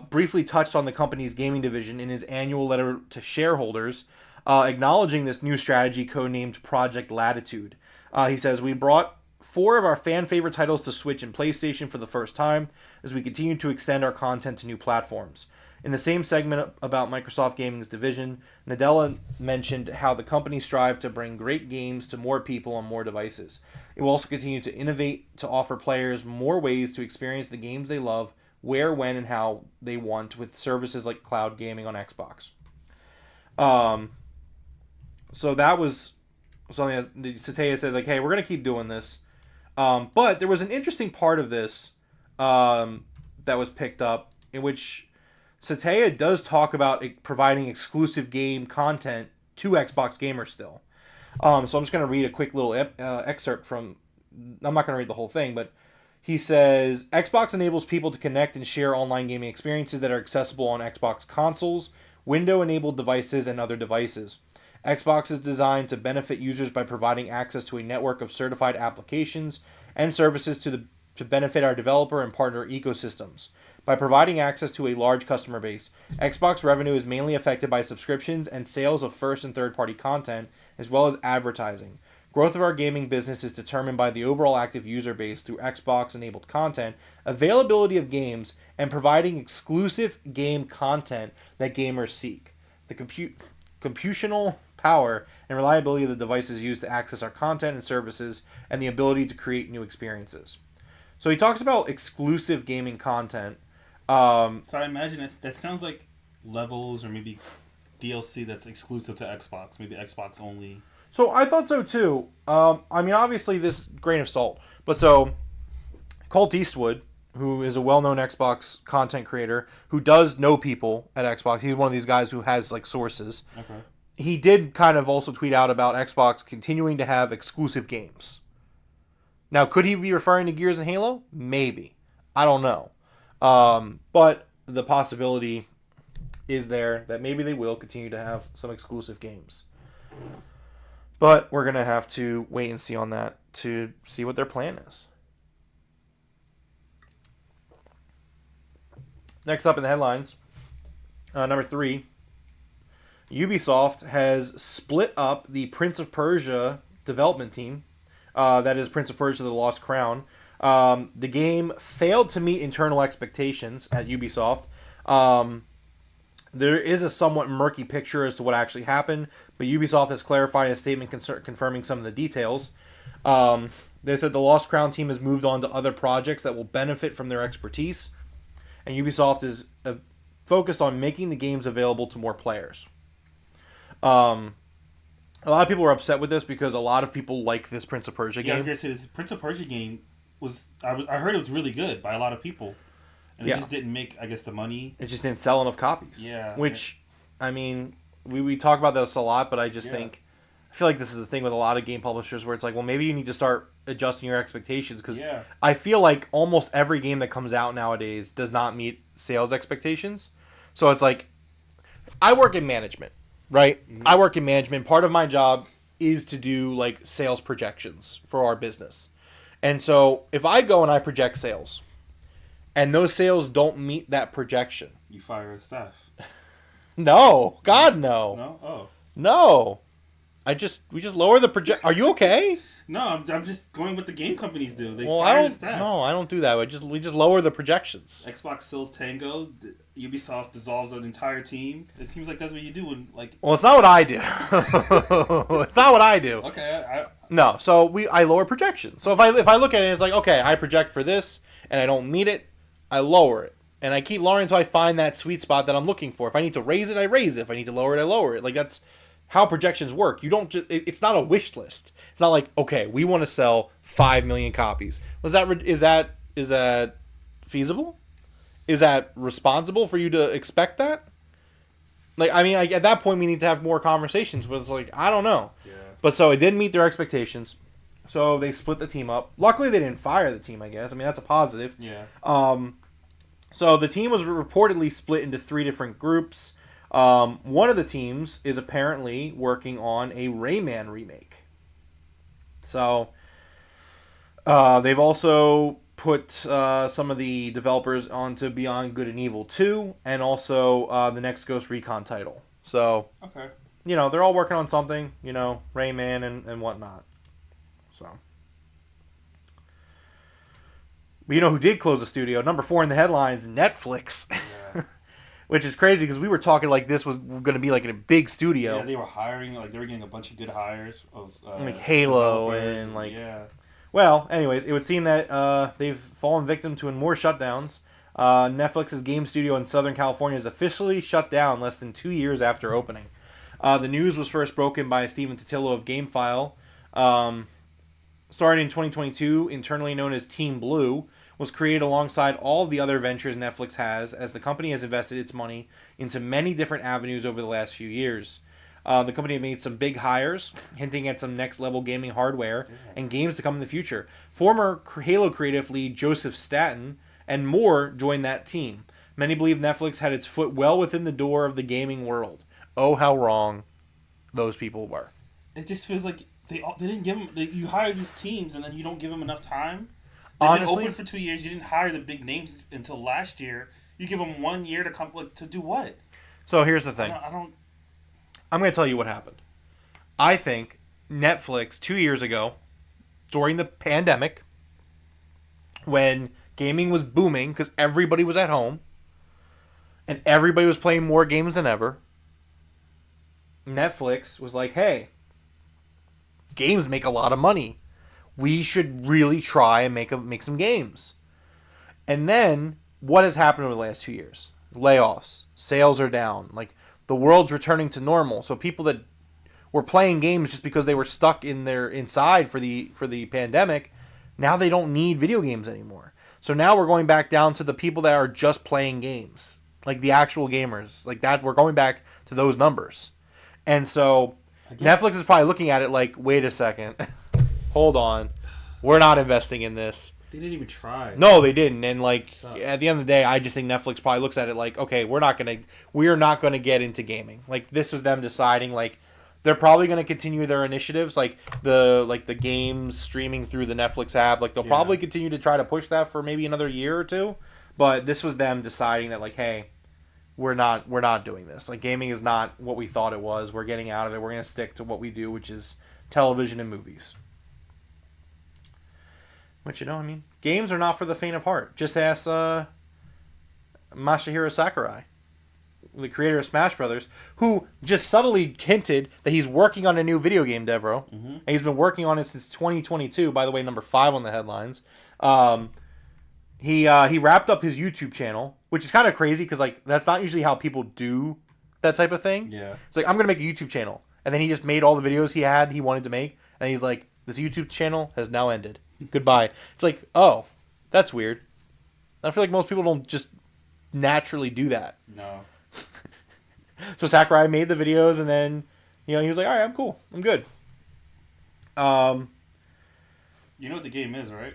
briefly touched on the company's gaming division in his annual letter to shareholders, acknowledging this new strategy codenamed Project Latitude. He says, we brought 4 of our fan-favorite titles to Switch and PlayStation for the first time as we continue to extend our content to new platforms. In the same segment about Microsoft Gaming's division, Nadella mentioned how the company strives to bring great games to more people on more devices. It will also continue to innovate to offer players more ways to experience the games they love, where, when, and how they want with services like cloud gaming on Xbox. So that was something that Satya said, hey, we're going to keep doing this. But there was an interesting part of this that was picked up in which Satya does talk about providing exclusive game content to Xbox gamers still. So I'm just going to read a quick little excerpt from... I'm not going to read the whole thing, but he says, Xbox enables people to connect and share online gaming experiences that are accessible on Xbox consoles, Windows-enabled devices, and other devices. Xbox is designed to benefit users by providing access to a network of certified applications and services to benefit our developer and partner ecosystems. By providing access to a large customer base, Xbox revenue is mainly affected by subscriptions and sales of first and third-party content, as well as advertising. Growth of our gaming business is determined by the overall active user base through Xbox-enabled content, availability of games, and providing exclusive game content that gamers seek. The computational power and reliability of the devices used to access our content and services, and the ability to create new experiences. So he talks about exclusive gaming content. So I imagine that sounds like levels or maybe DLC that's exclusive to Xbox, maybe Xbox only. So I thought so too. I mean, obviously this grain of salt, but so Colt Eastwood, who is a well-known Xbox content creator who does know people at Xbox, he's one of these guys who has sources. Okay. He did kind of also tweet out about Xbox continuing to have exclusive games. Now, could he be referring to Gears and Halo? Maybe. I don't know. But the possibility is there that maybe they will continue to have some exclusive games. But we're going to have to wait and see on that to see what their plan is. Next up in the headlines, number 3, Ubisoft has split up the Prince of Persia development team That is Prince of Persia: The Lost Crown. The game failed to meet internal expectations at Ubisoft. There is a somewhat murky picture as to what actually happened, but Ubisoft has clarified a statement confirming some of the details. They said the Lost Crown team has moved on to other projects that will benefit from their expertise, and Ubisoft is focused on making the games available to more players. A lot of people were upset with this because a lot of people like this Prince of Persia game. Yeah, I was going to say, this Prince of Persia game I heard it was really good by a lot of people. And it just didn't make, I guess, the money. It just didn't sell enough copies. Yeah. Which, I mean, we talk about this a lot, but I just think, I feel like this is the thing with a lot of game publishers where it's like, well, maybe you need to start adjusting your expectations, because I feel like almost every game that comes out nowadays does not meet sales expectations. So it's like, I work in management, right? Mm-hmm. I work in management. Part of my job is to do like sales projections for our business. And so if I go and I project sales, and those sales don't meet that projection, you fire staff. No, God, no. No, oh, no. We just lower the project. Are you okay? No, I'm just going what the game companies do. They well, fire the staff. No, I don't do that. We just lower the projections. Xbox sells Tango. Ubisoft dissolves an entire team. It seems like that's what you do when like. Well, it's not what I do. It's not what I do. Okay, No, so I lower projections. So if I look at it, it's like, okay, I project for this and I don't meet it, I lower it. And I keep lowering until I find that sweet spot that I'm looking for. If I need to raise it, I raise it. If I need to lower it, I lower it. Like, that's how projections work. You don't just, it's not a wish list. It's not like, okay, we want to sell 5 million copies. Is that feasible? Is that responsible for you to expect that? Like, I mean, at that point we need to have more conversations, but it's like, I don't know. Yeah. But so it didn't meet their expectations. So they split the team up. Luckily they didn't fire the team, I guess. I mean, that's a positive. Yeah. So the team was reportedly split into 3 different groups. One of the teams is apparently working on a Rayman remake. So they've also put some of the developers onto Beyond Good and Evil 2 and also the next Ghost Recon title. So, okay. You know, they're all working on something, you know, Rayman and whatnot. So. But you know who did close the studio? Number 4 in the headlines, Netflix. Yeah. Which is crazy because we were talking like this was going to be like in a big studio. Yeah, they were hiring, like they were getting a bunch of good hires of like Halo and like. Yeah. Well, anyways, it would seem that they've fallen victim to more shutdowns. Netflix's game studio in Southern California is officially shut down less than 2 years after opening. The news was first broken by Stephen Totillo of GameFile. Starting in 2022, internally known as Team Blue, was created alongside all of the other ventures Netflix has, as the company has invested its money into many different avenues over the last few years. The company made some big hires, hinting at some next-level gaming hardware and games to come in the future. Former Halo creative lead Joseph Staten and more joined that team. Many believe Netflix had its foot well within the door of the gaming world. Oh, how wrong those people were. It just feels like they didn't give them... You hire these teams and then you don't give them enough time. They've Honestly, been open for 2 years. You didn't hire the big names until last year. You give them 1 year to come to do what? So here's the thing. I'm going to tell you what happened. I think Netflix 2 years ago, during the pandemic, when gaming was booming because everybody was at home and everybody was playing more games than ever, Netflix was like, hey, games make a lot of money. We should really try and make some games. And then, what has happened over the last 2 years? Layoffs. Sales are down. Like, the world's returning to normal. So people that were playing games just because they were stuck inside for the pandemic, now they don't need video games anymore. So now we're going back down to the people that are just playing games. Like, the actual gamers. Like, that, we're going back to those numbers. And so, Netflix is probably looking at it like, wait a second. Hold on. We're not investing in this. They didn't even try. No, they didn't. And like at the end of the day, I just think Netflix probably looks at it like, okay, we're not gonna get into gaming. Like, this was them deciding like they're probably gonna continue their initiatives, like the games streaming through the Netflix app. Like, they'll probably continue to try to push that for maybe another year or two. But this was them deciding that like, hey, we're not doing this. Like, gaming is not what we thought it was. We're getting out of it. We're gonna stick to what we do, which is television and movies. Which, I mean, games are not for the faint of heart. Just ask Masahiro Sakurai, the creator of Smash Brothers, who just subtly hinted that he's working on a new video game, Devro. Mm-hmm. And he's been working on it since 2022. By the way, number 5 on the headlines. He wrapped up his YouTube channel, which is kind of crazy because like that's not usually how people do that type of thing. Yeah, it's like I'm gonna make a YouTube channel, and then he just made all the videos he wanted to make, and he's like, this YouTube channel has now ended. Goodbye. It's like, oh, that's weird. I feel like most people don't just naturally do that. No. So Sakurai made the videos, and then he was like, all right, I'm cool, I'm good. You know what the game is, right?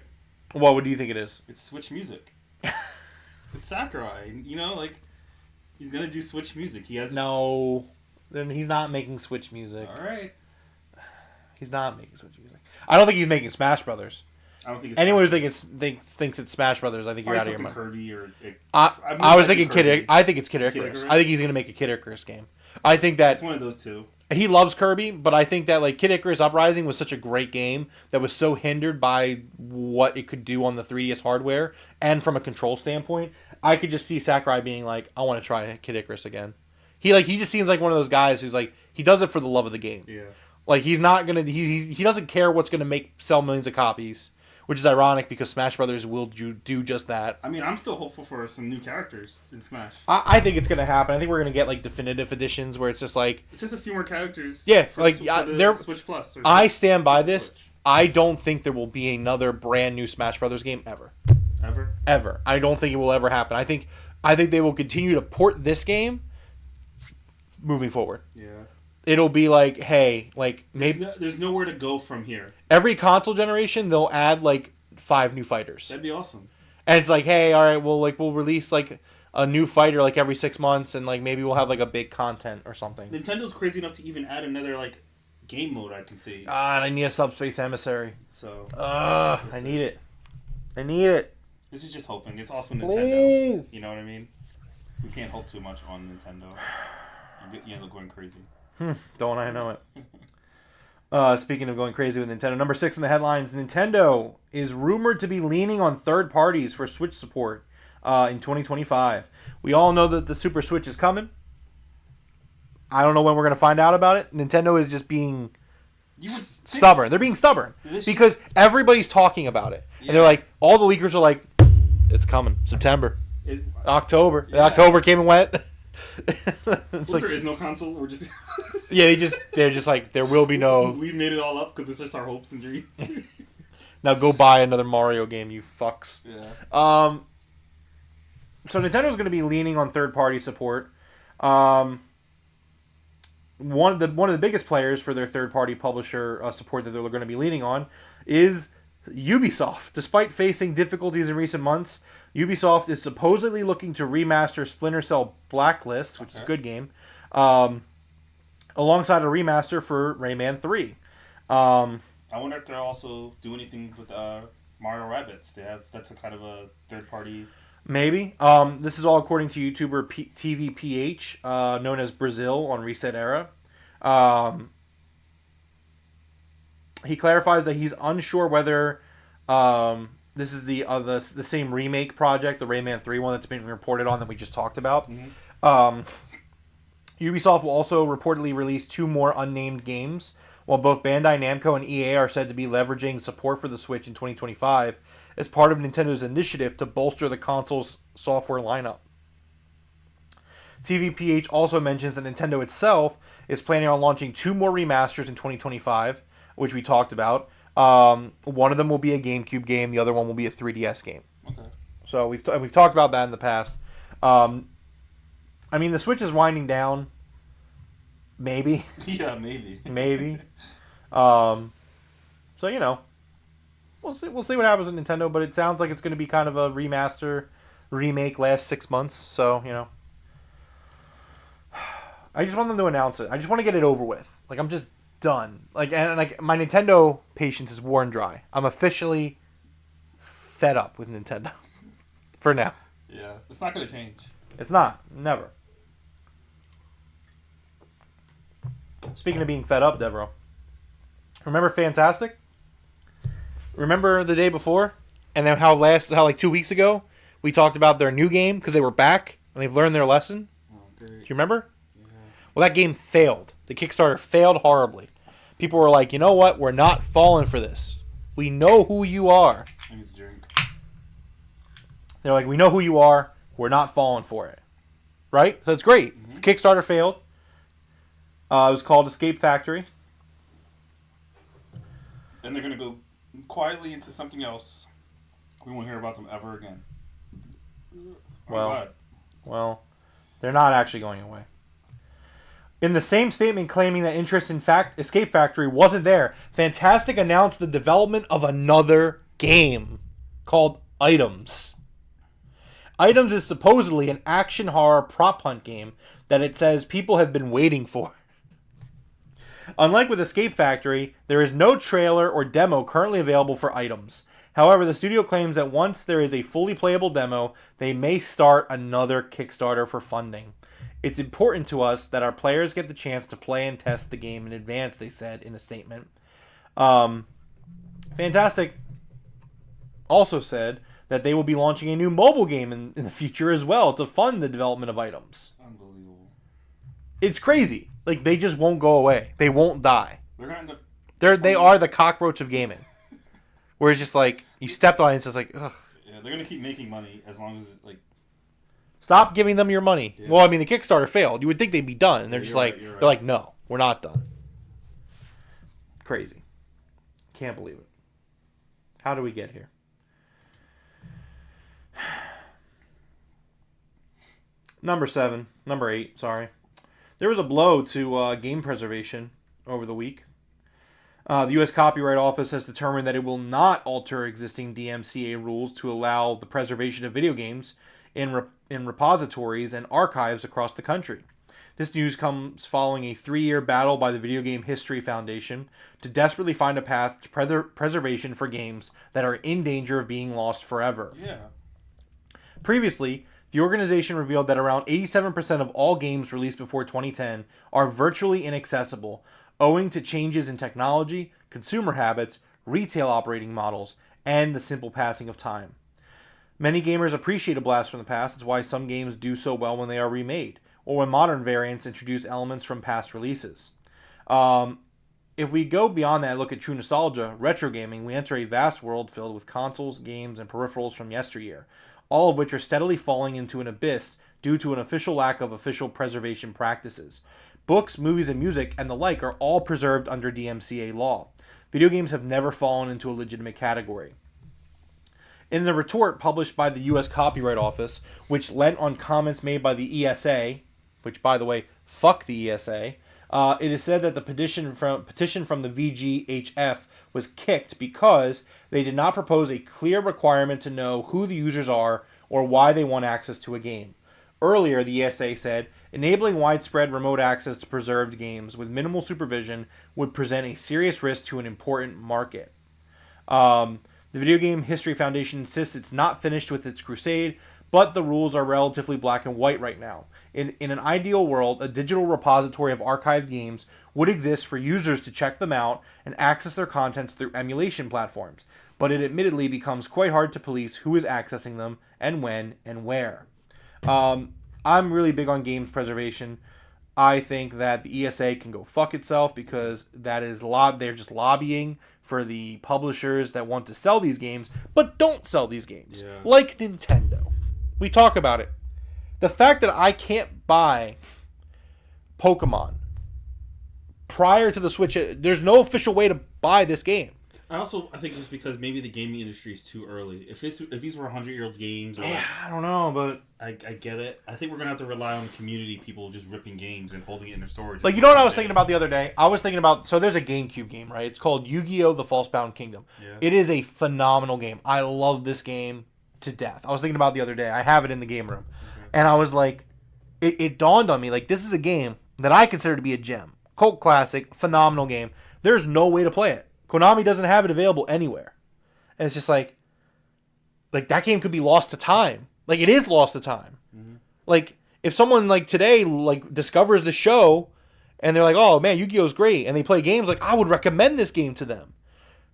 What do you think it is? It's Switch music. It's Sakurai. Like he's gonna do Switch music. He has no. Then he's not making Switch music. All right. He's not making Switch music. I don't think he's making Smash Brothers. I don't think anyone who thinks it's Smash Brothers, I think you're out of your mind. Kirby or I was thinking Kid. I think it's Kid Icarus. I think he's gonna make a Kid Icarus game. I think that it's one of those two. He loves Kirby, but I think that like Kid Icarus Uprising was such a great game that was so hindered by what it could do on the 3DS hardware and from a control standpoint. I could just see Sakurai being like, I want to try Kid Icarus again. He just seems like one of those guys who's like, he does it for the love of the game. Yeah. Like he's not gonna he doesn't care what's gonna sell millions of copies, which is ironic because Smash Brothers will do just that. I mean, I'm still hopeful for some new characters in Smash. I think it's gonna happen. I think we're gonna get like definitive editions where it's just like it's just a few more characters. Yeah, for Switch Plus. I stand by this. Switch. I don't think there will be another brand new Smash Brothers game ever. Ever. I don't think it will ever happen. I think they will continue to port this game moving forward. Yeah. It'll be like, hey, like maybe there's nowhere to go from here. Every console generation, they'll add like 5 new fighters. That'd be awesome. And it's like, hey, all right, we'll release like a new fighter like every 6 months, and like maybe we'll have like a big content or something. Nintendo's crazy enough to even add another like game mode. I can see. And I need a Subspace Emissary. So. I need it. I need it. This is just hoping. It's also Nintendo. Please. You know what I mean? We can't hope too much on Nintendo. You end up going crazy. Don't I know it. Speaking of going crazy with Nintendo, number 6 in the headlines, Nintendo is rumored to be leaning on third parties for Switch support in 2025. We all know that the Super Switch is coming. I don't know when we're going to find out about it. Nintendo is just being stubborn. They're being stubborn because everybody's talking about it. Yeah. And they're like, all the leakers are like, it's coming. September. October. Yeah. October came and went. There is no console. We're just they're just like, there will be no. We made it all up because it's just our hopes and dreams. Now go buy another Mario game, you fucks. Yeah. So Nintendo's going to be leaning on third party support. One of the biggest players for their third party publisher support that they're going to be leaning on is Ubisoft. Despite facing difficulties in recent months, Ubisoft is supposedly looking to remaster Splinter Cell Blacklist, which is a good game, alongside a remaster for Rayman 3. I wonder if they'll also do anything with Mario Rabbids. That's a kind of a third party. Maybe. This is all according to YouTuber TVPH, known as Brazil on Reset Era. He clarifies that he's unsure whether this is the same remake project, the Rayman 3 one that's been reported on that we just talked about. Mm-hmm. Ubisoft will also reportedly release 2 more unnamed games, while both Bandai Namco and EA are said to be leveraging support for the Switch in 2025 as part of Nintendo's initiative to bolster the console's software lineup. TVPH also mentions that Nintendo itself is planning on launching 2 more remasters in 2025, which we talked about. One of them will be a GameCube game. The other one will be a 3DS game. Okay. So we've talked about that in the past. I mean, the Switch is winding down. Maybe. Yeah, maybe. Maybe. So we'll see what happens with Nintendo. But it sounds like it's going to be kind of a remake last 6 months. So I just want them to announce it. I just want to get it over with. Like, I'm just done. Like, and like my Nintendo patience is worn dry. I'm officially fed up with Nintendo for now. Yeah, it's not going to change. It's not. Never. Speaking of being fed up, Devereaux, remember Fantastic? Remember the day before? And then how like 2 weeks ago we talked about their new game because they were back and they've learned their lesson. Oh, great. Do you remember? Yeah. Well, that game failed. The Kickstarter failed horribly. People were like, you know what? We're not falling for this. We know who you are. I need to drink. They're like, we know who you are. We're not falling for it. Right? So it's great. Mm-hmm. The Kickstarter failed. It was called Escape Factory. Then they're going to go quietly into something else. We won't hear about them ever again. Well, they're not actually going away. In the same statement claiming that interest in Escape Factory wasn't there, Fantastic announced the development of another game called Items. Items is supposedly an action horror prop hunt game that it says people have been waiting for. Unlike with Escape Factory, there is no trailer or demo currently available for Items. However, the studio claims that once there is a fully playable demo, they may start another Kickstarter for funding. It's important to us that our players get the chance to play and test the game in advance, they said in a statement. Fantastic also said that they will be launching a new mobile game in the future as well to fund the development of Items. Unbelievable. It's crazy. Like, they just won't go away. They won't die. They're going to end up... They are the cockroach of gaming. Where it's just like, you stepped on it, it's just like, ugh. Yeah, they're going to keep making money as long as, like... Stop giving them your money. Yeah. Well, I mean, the Kickstarter failed. You would think they'd be done. And they're just like, right. they're like, no, we're not done. Crazy. Can't believe it. How do we get here? Number 8, sorry. There was a blow to game preservation over the week. The U.S. Copyright Office has determined that it will not alter existing DMCA rules to allow the preservation of video games in repositories and archives across the country. This news comes following a 3-year battle by the Video Game History Foundation to desperately find a path to preservation for games that are in danger of being lost forever. Yeah. Previously, the organization revealed that around 87% of all games released before 2010 are virtually inaccessible, owing to changes in technology, consumer habits, retail operating models, and the simple passing of time. Many gamers appreciate a blast from the past. It's why some games do so well when they are remade, or when modern variants introduce elements from past releases. If we go beyond that and look at true nostalgia, retro gaming, we enter a vast world filled with consoles, games, and peripherals from yesteryear, all of which are steadily falling into an abyss due to an official lack of official preservation practices. Books, movies, and music, and the like are all preserved under DMCA law. Video games have never fallen into a legitimate category. In the retort published by the U.S. Copyright Office, which lent on comments made by the ESA, which, by the way, fuck the ESA, it is said that the petition from the VGHF was kicked because they did not propose a clear requirement to know who the users are or why they want access to a game. Earlier, the ESA said, enabling widespread remote access to preserved games with minimal supervision would present a serious risk to an important market. The Video Game History Foundation insists it's not finished with its crusade, but the rules are relatively black and white right now. In an ideal world, a digital repository of archived games would exist for users to check them out and access their contents through emulation platforms, but it admittedly becomes quite hard to police who is accessing them and when and where. I'm really big on games preservation. I think that the ESA can go fuck itself because that is they're just lobbying for the publishers that want to sell these games but don't sell these games. Yeah. Like Nintendo. We talk about it. The fact that I can't buy Pokemon prior to the Switch, there's no official way to buy this game. I think it's because maybe the gaming industry is too early. If these were 100-year-old games, or I don't know, but I get it. I think we're gonna have to rely on community people just ripping games and holding it in their storage. like, you know what I was thinking about the other day? I was thinking about, so there's a GameCube game, right? It's called Yu-Gi-Oh! The False-Bound Kingdom. Yeah. It is a phenomenal game. I love this game to death. I was thinking about it the other day. I have it in the game room. And I was like, it dawned on me, like, this is a game that I consider to be a gem. Cult classic, phenomenal game. There's no way to play it. Konami doesn't have it available anywhere. And it's just like that game could be lost to time. Like, it is lost to time. Mm-hmm. Like, if someone, like, today, like, discovers the show and they're like, oh, man, Yu-Gi-Oh's great, and they play games, like, I would recommend this game to them.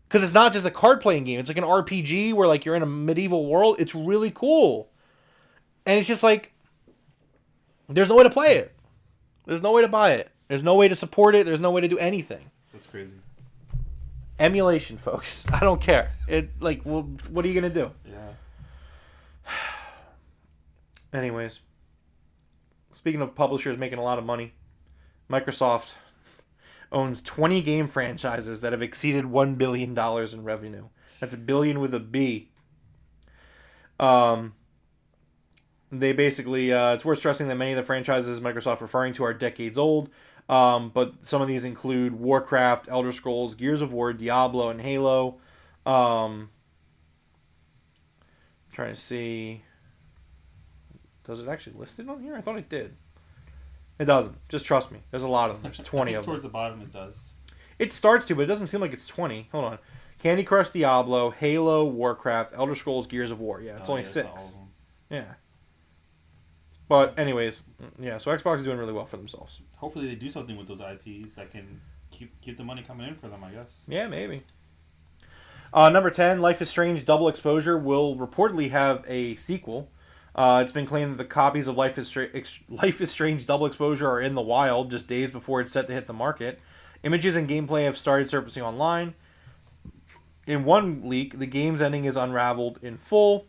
Because it's not just a card playing game. It's like an RPG where like you're in a medieval world. It's really cool. And it's just like, there's no way to play it. There's no way to buy it. There's no way to support it. There's no way to do anything. That's crazy. Emulation, folks. I don't care. Well, what are you going to do? Yeah. Anyways. Speaking of publishers making a lot of money, Microsoft owns 20 game franchises that have exceeded $1 billion in revenue. That's a billion with a B. They basically, it's worth stressing that many of the franchises Microsoft referring to are decades old, but some of these include Warcraft, Elder Scrolls, Gears of War, Diablo, and Halo. Trying to see, does it actually list it on here? I thought it did. It doesn't. Just trust me. There's a lot of them. There's 20 of them. Towards the bottom it does. It starts to, but it doesn't seem like it's 20. Hold on. Candy Crush, Diablo, Halo, Warcraft, Elder Scrolls, Gears of War. Yeah, it's only 6. Yeah. But anyways, yeah, so Xbox is doing really well for themselves. Hopefully they do something with those IPs that can keep the money coming in for them, I guess. Yeah, maybe. Number 10, Life is Strange Double Exposure will reportedly have a sequel. It's been claimed that the copies of Life is Strange Double Exposure are in the wild just days before it's set to hit the market. Images and gameplay have started surfacing online. In one leak, the game's ending is unraveled in full.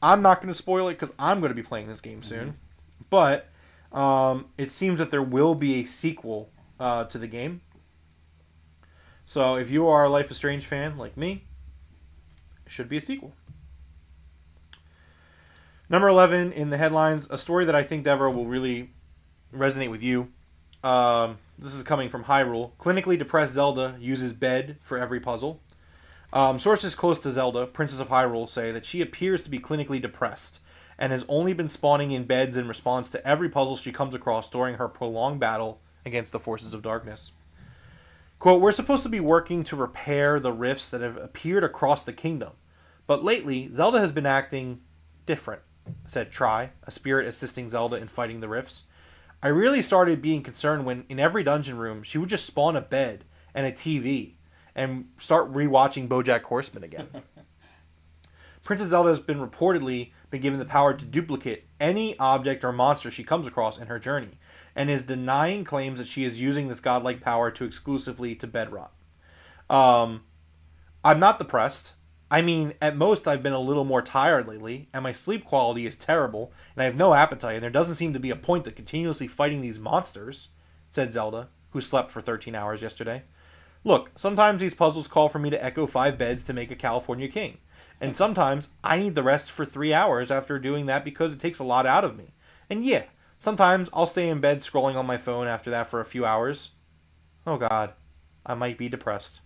I'm not going to spoil it because I'm going to be playing this game soon. But it seems that there will be a sequel to the game. So if you are a Life is Strange fan like me, it should be a sequel. Number 11 in the headlines, a story that I think, Deborah, will really resonate with you. This is coming from Hyrule. Clinically depressed Zelda uses bed for every puzzle. Sources close to Zelda, Princess of Hyrule, say that she appears to be clinically depressed and has only been spawning in beds in response to every puzzle she comes across during her prolonged battle against the forces of darkness. Quote, we're supposed to be working to repair the rifts that have appeared across the kingdom, but lately Zelda has been acting different, said Tri, a spirit assisting Zelda in fighting the rifts. I really started being concerned when in every dungeon room she would just spawn a bed and a TV and start rewatching BoJack Horseman again. Princess Zelda has been reportedly been given the power to duplicate any object or monster she comes across in her journey, and is denying claims that she is using this godlike power to exclusively to bed rot. I'm not depressed. I mean, at most I've been a little more tired lately, and my sleep quality is terrible, and I have no appetite, and there doesn't seem to be a point to continuously fighting these monsters, said Zelda, who slept for 13 hours yesterday. Look, sometimes these puzzles call for me to echo 5 beds to make a California king. And sometimes I need the rest for 3 hours after doing that because it takes a lot out of me. And yeah, sometimes I'll stay in bed scrolling on my phone after that for a few hours. Oh god, I might be depressed.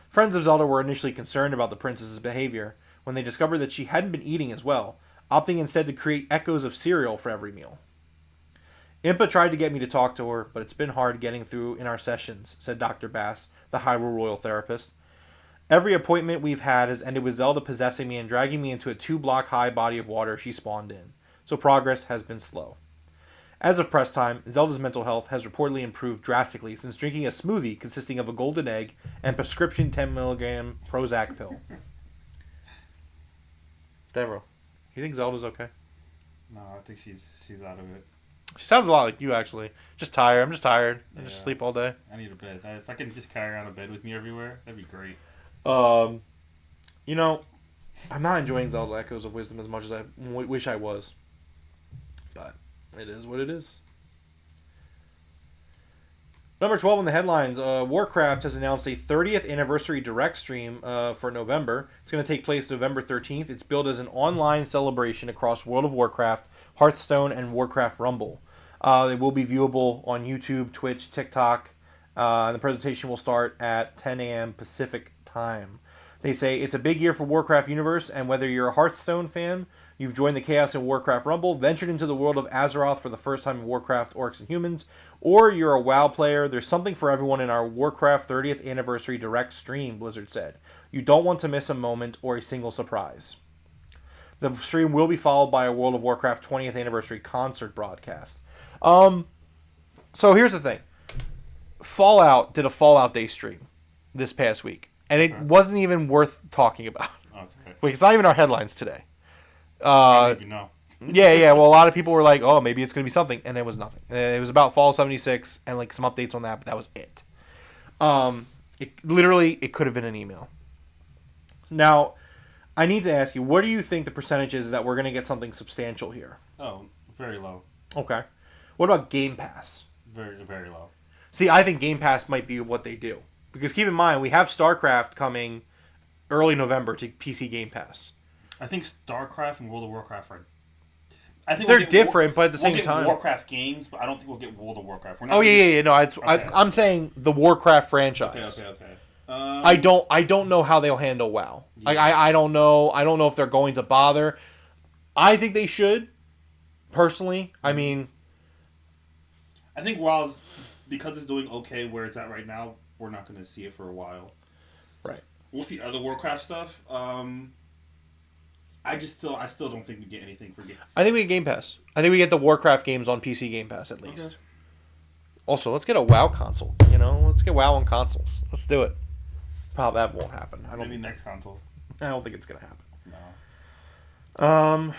Friends of Zelda were initially concerned about the princess's behavior when they discovered that she hadn't been eating as well, opting instead to create echoes of cereal for every meal. Impa tried to get me to talk to her, but it's been hard getting through in our sessions, said Dr. Bass, the Hyrule Royal therapist. Every appointment we've had has ended with Zelda possessing me and dragging me into a 2-block-high body of water she spawned in, so progress has been slow. As of press time, Zelda's mental health has reportedly improved drastically since drinking a smoothie consisting of a golden egg and prescription 10mg Prozac pill. Deborah, you think Zelda's okay? No, I think she's out of it. She sounds a lot like you, actually. Just tired. I'm just tired. I just sleep all day. I need a bed. If I can just carry around a bed with me everywhere, that'd be great. You know, I'm not enjoying Zelda Echoes of Wisdom as much as I wish I was. But it is what it is. Number 12 in the headlines, Warcraft has announced a 30th anniversary direct stream for November. It's going to take place November 13th. It's billed as an online celebration across World of Warcraft, Hearthstone, and Warcraft Rumble. It will be viewable on YouTube, Twitch, TikTok. And the presentation will start at 10 a.m. Pacific time. They say it's a big year for Warcraft universe, and whether you're a Hearthstone fan, you've joined the Chaos in Warcraft Rumble, ventured into the world of Azeroth for the first time in Warcraft Orcs and Humans, or you're a WoW player, there's something for everyone in our Warcraft 30th Anniversary Direct stream, Blizzard said. You don't want to miss a moment or a single surprise. The stream will be followed by a World of Warcraft 20th Anniversary concert broadcast. So here's the thing. Fallout did a Fallout Day stream this past week. and it wasn't even worth talking about. Okay. Wait, it's not even our headlines today. I don't even know. Yeah. Well, a lot of people were like, "Oh, maybe it's going to be something," and it was nothing. It was about Fall 76 and like some updates on that, but that was it. It could have been an email. Now, I need to ask you, what do you think the percentage is that we're going to get something substantial here? Oh, very low. Okay. What about Game Pass? Very, very low. See, I think Game Pass might be what they do. Because keep in mind, we have StarCraft coming early November to PC Game Pass. I think StarCraft and World of Warcraft are... I think they're different, but at the same we'll time... get Warcraft games, but I don't think we'll get World of Warcraft. Oh, yeah. No, I'm saying the Warcraft franchise. Okay. I don't know how they'll handle WoW. Yeah. Like I don't know. I don't know if they're going to bother. I think they should. Personally, I mean, I think WoW's, because it's doing okay where it's at right now, we're not going to see it for a while. Right. We'll see other Warcraft stuff. I still don't think we get anything for Game. I think we get Game Pass. I think we get the Warcraft games on PC Game Pass at least. Okay. Also, let's get a WoW console. Let's get WoW on consoles. Let's do it. Probably that won't happen. Maybe next console. I don't think it's gonna happen. No.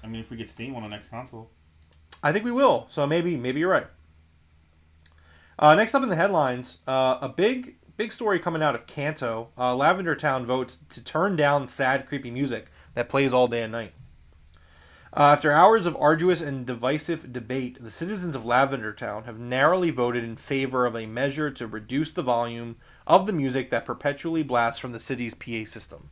I mean, if we get Steam on the next console, I think we will. So maybe you're right. Next up in the headlines, a big story coming out of Kanto. Lavender Town votes to turn down sad, creepy music that plays all day and night. After hours of arduous and divisive debate, the citizens of Lavender Town have narrowly voted in favor of a measure to reduce the volume of the music that perpetually blasts from the city's PA system.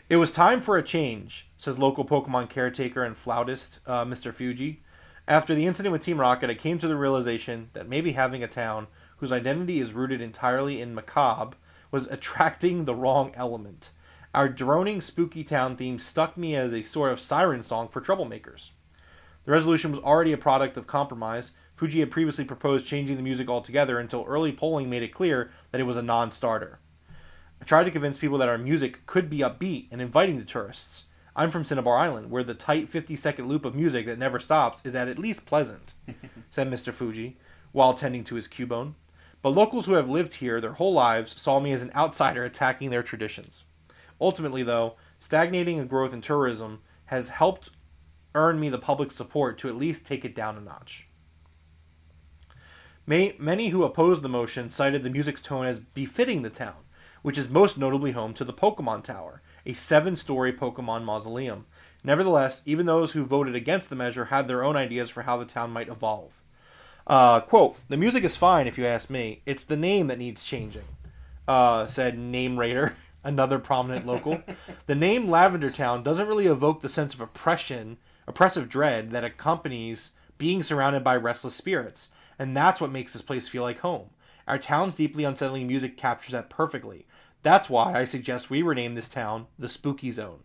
It was time for a change, says local Pokemon caretaker and flautist Mr. Fuji. After the incident with Team Rocket, I came to the realization that maybe having a town whose identity is rooted entirely in macabre was attracting the wrong element. Our droning spooky town theme stuck me as a sort of siren song for troublemakers. The resolution was already a product of compromise. Fuji had previously proposed changing the music altogether until early polling made it clear that it was a non-starter. I tried to convince people that our music could be upbeat and inviting to tourists. I'm from Cinnabar Island, where the tight 50-second loop of music that never stops is at least pleasant, said Mr. Fuji, while tending to his Cubone. But locals who have lived here their whole lives saw me as an outsider attacking their traditions. Ultimately, though, stagnating growth in tourism has helped earn me the public support to at least take it down a notch. Many who opposed the motion cited the music's tone as befitting the town, which is most notably home to the Pokemon Tower, a 7-story Pokemon mausoleum. Nevertheless, even those who voted against the measure had their own ideas for how the town might evolve. Quote, "The music is fine if you ask me. It's the name that needs changing," said Name Raider, another prominent local. The name Lavender Town doesn't really evoke the sense of oppressive dread that accompanies being surrounded by restless spirits, and that's what makes this place feel like home. Our town's deeply unsettling music captures that perfectly. That's why I suggest we rename this town the Spooky Zone.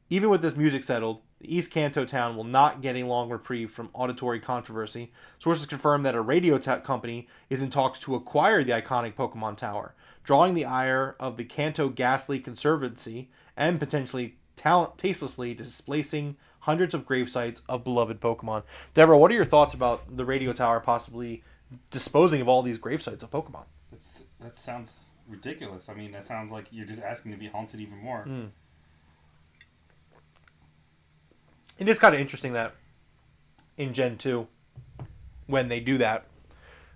Even with this music settled, the East Kanto town will not get a long reprieve from auditory controversy. Sources confirm that a radio company is in talks to acquire the iconic Pokemon Tower, drawing the ire of the Kanto Ghastly Conservancy and potentially tastelessly displacing hundreds of grave sites of beloved Pokemon. Deborah, what are your thoughts about the radio tower possibly disposing of all these grave sites of Pokemon? That sounds ridiculous. I mean, that sounds like you're just asking to be haunted even more. It is kind of interesting that in Gen 2, when they do that,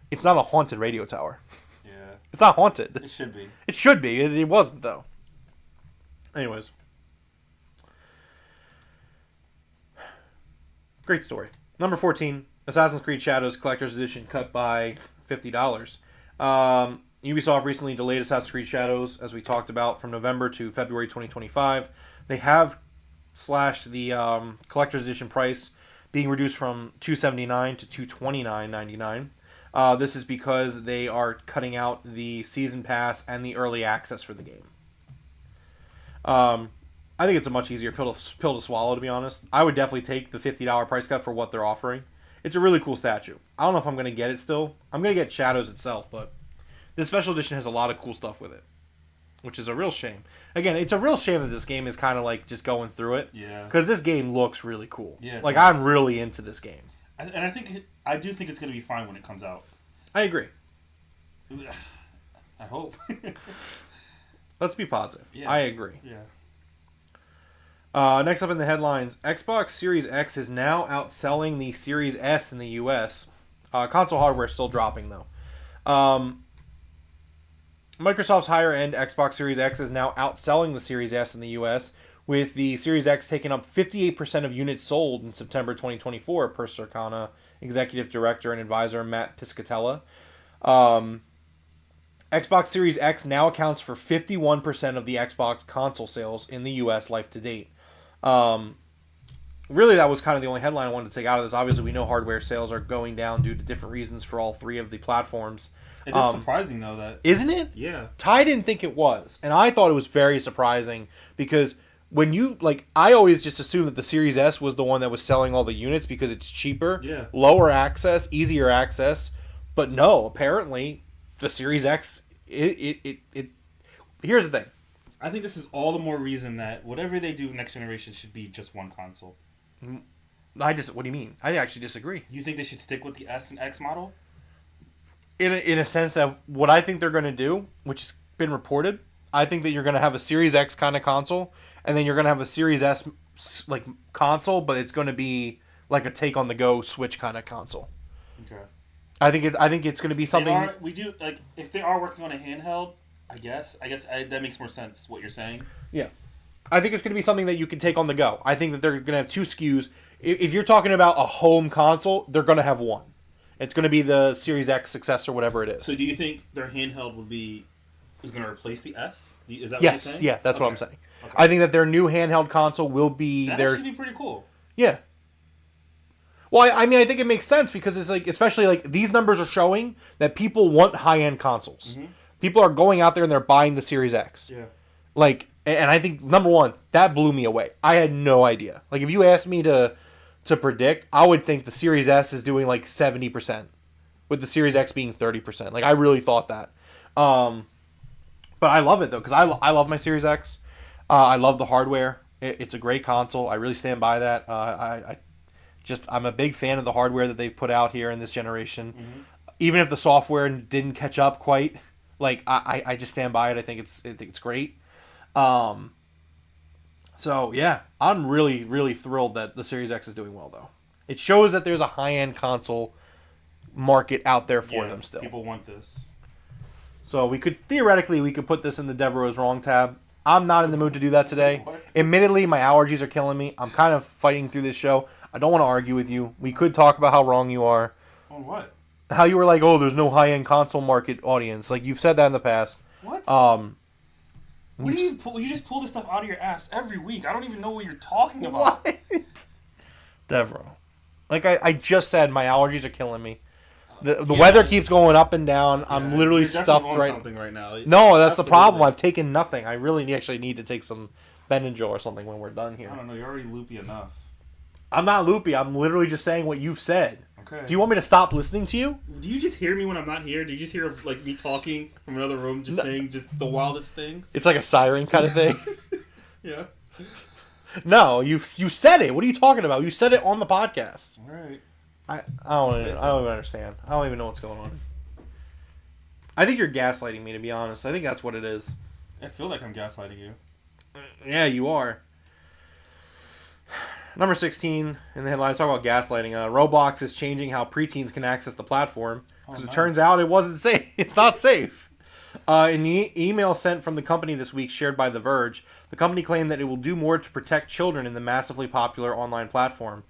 it's not a haunted radio tower. Yeah. It's not haunted. It should be. It should be. It wasn't, though. Anyways. Great story. Number 14, Assassin's Creed Shadows Collector's Edition cut by $50. Ubisoft recently delayed Assassin's Creed Shadows, as we talked about, from November to February 2025. They have slashed the Collector's Edition price, being reduced from $279 to $229.99. This is because they are cutting out the Season Pass and the Early Access for the game. I think it's a much easier pill to swallow, to be honest. I would definitely take the $50 price cut for what they're offering. It's a really cool statue. I don't know if I'm going to get it still. I'm going to get Shadows itself, but this special edition has a lot of cool stuff with it, which is a real shame. Again, it's a real shame that this game is kind of like just going through it. Yeah. Because this game looks really cool. Yeah. Like, I'm really into this game. And I do think it's going to be fine when it comes out. I agree. I hope. Let's be positive. Yeah. I agree. Yeah. Next up in the headlines, Xbox Series X is now outselling the Series S in the U.S. Console hardware is still dropping, though. Microsoft's higher-end Xbox Series X is now outselling the Series S in the U.S., with the Series X taking up 58% of units sold in September 2024, per Circana Executive Director and Advisor Matt Piscatella. Xbox Series X now accounts for 51% of the Xbox console sales in the U.S. life to date. Really, that was kind of the only headline I wanted to take out of this. Obviously, we know hardware sales are going down due to different reasons for all three of the platforms. It is surprising, though, that... Isn't it? Yeah. Ty didn't think it was. And I thought it was very surprising because when you... I always just assumed that the Series S was the one that was selling all the units because it's cheaper, lower access, easier access. But no, apparently, the Series X... Here's the thing. I think this is all the more reason that whatever they do next generation should be just one console. What do you mean? I actually disagree. You think they should stick with the S and X model? In a sense that what I think they're going to do, which has been reported, I think that you're going to have a Series X kind of console, and then you're going to have a Series S console, but it's going to be like a take on the go Switch kind of console. Okay. I think it's going to be something. If they are working on a handheld, I guess that makes more sense. What you're saying. Yeah. I think it's going to be something that you can take on the go. I think that they're going to have two SKUs. If you're talking about a home console, they're going to have one. It's going to be the Series X successor, whatever it is. So do you think their handheld is going to replace the S? Is that what yes, you're saying? Yeah, that's what I'm saying. Okay. I think that their new handheld console will be that should be pretty cool. Yeah. Well, I think it makes sense because it's especially these numbers are showing that people want high-end consoles. Mm-hmm. People are going out there and they're buying the Series X. Yeah. And I think, number one, that blew me away. I had no idea. If you asked me to predict, I would think the Series S is doing 70%, with the Series X being 30%. I really thought that. But I love it, though, because I love my Series X. I love the hardware. It's a great console. I really stand by that. I'm a big fan of the hardware that they've put out here in this generation. Mm-hmm. Even if the software didn't catch up quite, I just stand by it. I think it's great. So yeah, I'm really, really thrilled that the Series X is doing well, though. It shows that there's a high-end console market out there for them still. People want this. So we could put this in the Devereaux's Wrong tab. I'm not in the mood to do that today. What? Admittedly, my allergies are killing me. I'm kind of fighting through this show. I don't want to argue with you. We could talk about how wrong you are. On what? How you were there's no high-end console market audience. You've said that in the past. What? You just pull this stuff out of your ass every week. I don't even know what you're talking about. What? Devereaux. I just said, my allergies are killing me. The weather keeps going up and down. I'm literally stuffed something right now. No, that's the problem. I've taken nothing. I really actually need to take some Benadryl or something when we're done here. I don't know. You're already loopy enough. I'm not loopy. I'm literally just saying what you've said. Okay. Do you want me to stop listening to you? Do you just hear me when I'm not here? Do you just hear me talking from another room, saying just the wildest things? It's like a siren kind of thing. Yeah. No, you said it. What are you talking about? You said it on the podcast. All right. I don't even understand. I don't even know what's going on. I think you're gaslighting me, to be honest. I think that's what it is. I feel like I'm gaslighting you. Yeah, you are. Number 16 in the headline, talk about gaslighting. Roblox is changing how preteens can access the platform because it turns out it wasn't safe. It's not safe. In the email sent from the company this week, shared by The Verge, the company claimed that it will do more to protect children in the massively popular online platform.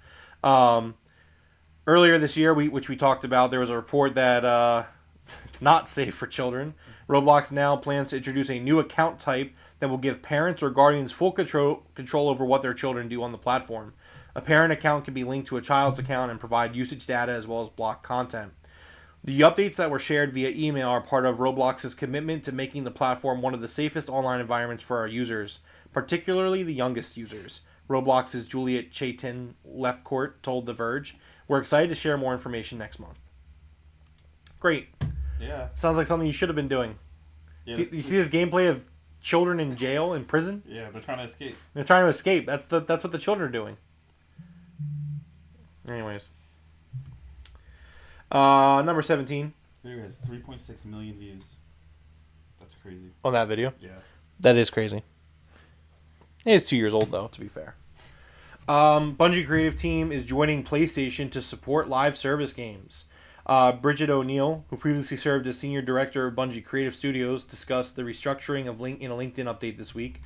Earlier this year, which we talked about, there was a report that it's not safe for children. Roblox now plans to introduce a new account type that will give parents or guardians full control over what their children do on the platform. A parent account can be linked to a child's account and provide usage data as well as block content. The updates that were shared via email are part of Roblox's commitment to making the platform one of the safest online environments for our users, particularly the youngest users. Roblox's Juliet Chaitin Leftcourt told The Verge, "We're excited to share more information next month." Great. Yeah. Sounds like something you should have been doing. Yeah, you see this gameplay of children in jail, in prison? Yeah, they're trying to escape. They're trying to escape. That's what the children are doing. Anyways. Number 17. There has 3.6 million views. That's crazy. On that video? Yeah. That is crazy. It is 2 years old, though, to be fair. Bungie creative team is joining PlayStation to support live service games. Bridget O'Neill, who previously served as senior director of Bungie Creative Studios, discussed the restructuring of in a LinkedIn update this week.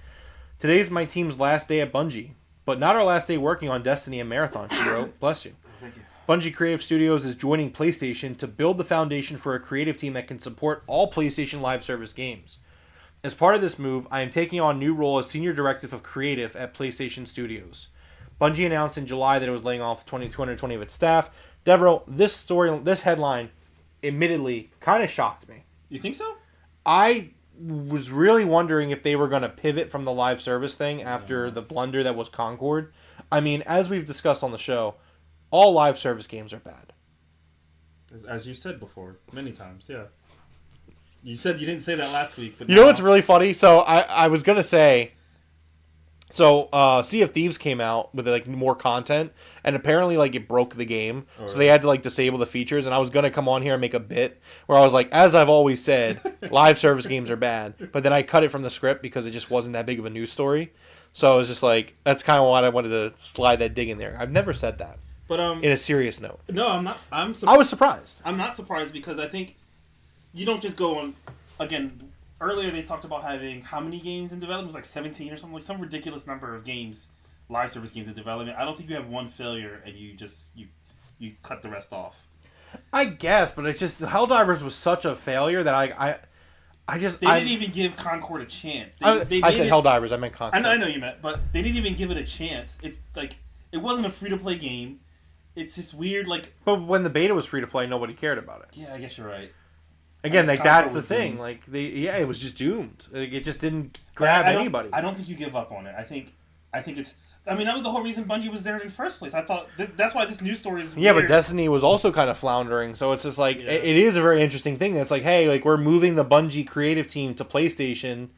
Today's my team's last day at Bungie, but not our last day working on Destiny and Marathon, she wrote. Bless you. Thank you. Bungie Creative Studios is joining PlayStation to build the foundation for a creative team that can support all PlayStation live service games. As part of this move, I am taking on a new role as Senior Director of Creative at PlayStation Studios. Bungie announced in July that it was laying off 220 of its staff. Devereaux, this headline, admittedly, kind of shocked me. You think so? I was really wondering if they were going to pivot from the live service thing after the blunder that was Concord. I mean, as we've discussed on the show, all live service games are bad. As you said before, many times, yeah. You said you didn't say that last week, but you know what's really funny? So I was gonna say, Sea of Thieves came out with like more content, and apparently like it broke the game, so they had to like disable the features. And I was gonna come on here and make a bit where I was like, as I've always said, live service games are bad, but then I cut it from the script because it just wasn't that big of a news story. So I was just like, that's kind of why I wanted to slide that dig in there. I've never said that, but in a serious note. No, I'm not. I was surprised. I'm not surprised because I think you don't just go on. Again, earlier they talked about having how many games in development? It was like 17 or something, like some ridiculous number of games, live service games in development. I don't think you have one failure and you just you cut the rest off. I guess, but it just Helldivers was such a failure that I just they didn't even give Concord a chance. I said Helldivers, I meant Concord. I know you meant, but they didn't even give it a chance. It wasn't a free to play game. It's just weird, like. But when the beta was free to play, nobody cared about it. Yeah, I guess you're right. Again, like that's the thing. Doomed. Like it was just doomed. Like, it just didn't grab anybody. I don't think you give up on it. I think it's. I mean, that was the whole reason Bungie was there in the first place. I thought that's why this news story is. Yeah, weird. But Destiny was also kind of floundering, so it's just like it is a very interesting thing. That's like, hey, like we're moving the Bungie creative team to PlayStation,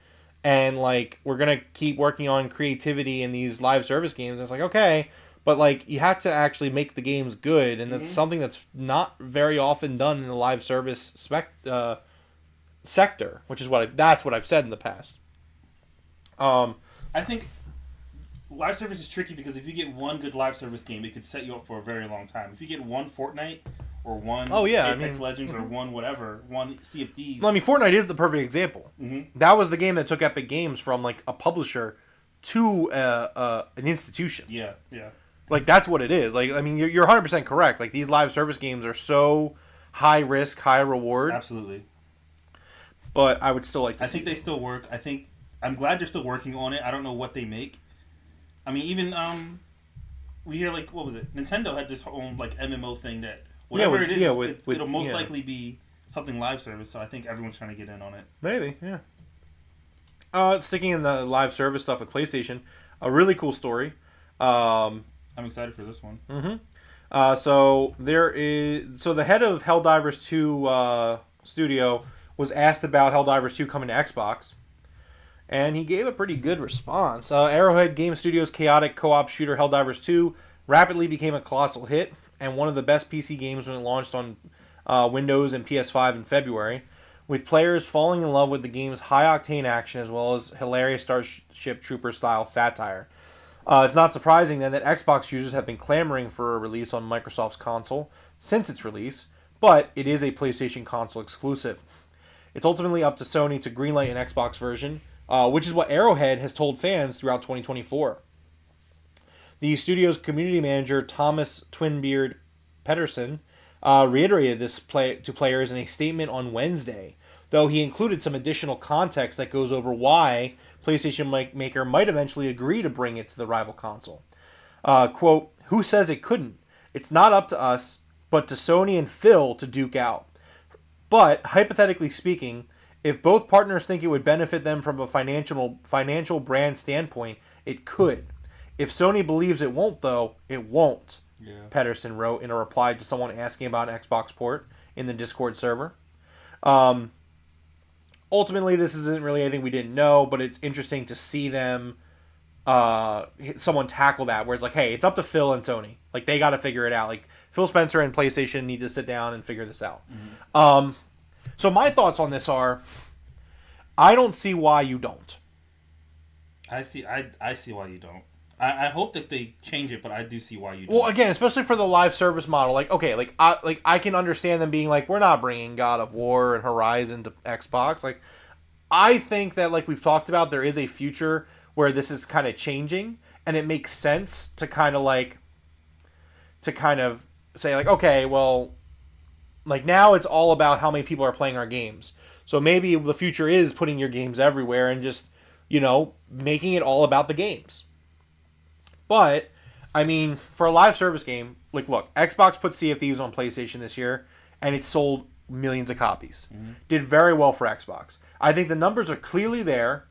and like we're gonna keep working on creativity in these live service games. And it's like okay. But like you have to actually make the games good, and that's something that's not very often done in the live service sector, which is that's what I've said in the past. I think live service is tricky because if you get one good live service game, it could set you up for a very long time. If you get one Fortnite or one Apex Legends or one whatever, one Sea of Thieves. Well, I mean, Fortnite is the perfect example. Mm-hmm. That was the game that took Epic Games from like a publisher to an institution. Yeah. Like, that's what it is. Like, I mean, you're 100% correct. Like, these live service games are so high risk, high reward. Absolutely. But I would still like to I think they still work. I'm glad they're still working on it. I don't know what they make. I mean, even, we hear, like, what was it? Nintendo had this own, like, MMO thing that, whatever it is, it'll most likely be something live service. So I think everyone's trying to get in on it. Maybe, yeah. Sticking in the live service stuff with PlayStation, a really cool story. I'm excited for this one. Mm-hmm. So the head of Helldivers 2 studio was asked about Helldivers 2 coming to Xbox, and he gave a pretty good response. Arrowhead Game Studios' chaotic co-op shooter Helldivers 2 rapidly became a colossal hit and one of the best PC games when it launched on Windows and PS5 in February, with players falling in love with the game's high-octane action as well as hilarious Starship Trooper-style satire. It's not surprising then that Xbox users have been clamoring for a release on Microsoft's console since its release, but it is a PlayStation console exclusive. It's ultimately up to Sony to greenlight an Xbox version, which is what Arrowhead has told fans throughout 2024. The studio's community manager, Thomas Twinbeard Pedersen, reiterated this to players in a statement on Wednesday, though he included some additional context that goes over why PlayStation Maker might eventually agree to bring it to the rival console. Quote, who says it couldn't? It's not up to us, but to Sony and Phil to duke out. But, hypothetically speaking, if both partners think it would benefit them from a financial brand standpoint, it could. If Sony believes it won't, though, it won't, Pedersen wrote in a reply to someone asking about an Xbox port in the Discord server. Ultimately, this isn't really anything we didn't know, but it's interesting to see them, someone tackle that, where it's like, hey, it's up to Phil and Sony. Like, they got to figure it out. Like, Phil Spencer and PlayStation need to sit down and figure this out. Mm-hmm. So my thoughts on this are, I don't see why you don't. I see. I see why you don't. I hope that they change it, but I do see why you don't. Well, again, especially for the live service model, like okay, I can understand them being like, we're not bringing God of War and Horizon to Xbox. Like, I think that like we've talked about, there is a future where this is kind of changing, and it makes sense to kind of say like, okay, well, like now it's all about how many people are playing our games. So maybe the future is putting your games everywhere and just, making it all about the games. But, I mean, for a live service game, like, look, Xbox put Sea of Thieves on PlayStation this year, and it sold millions of copies. Mm-hmm. Did very well for Xbox. I think the numbers are clearly there.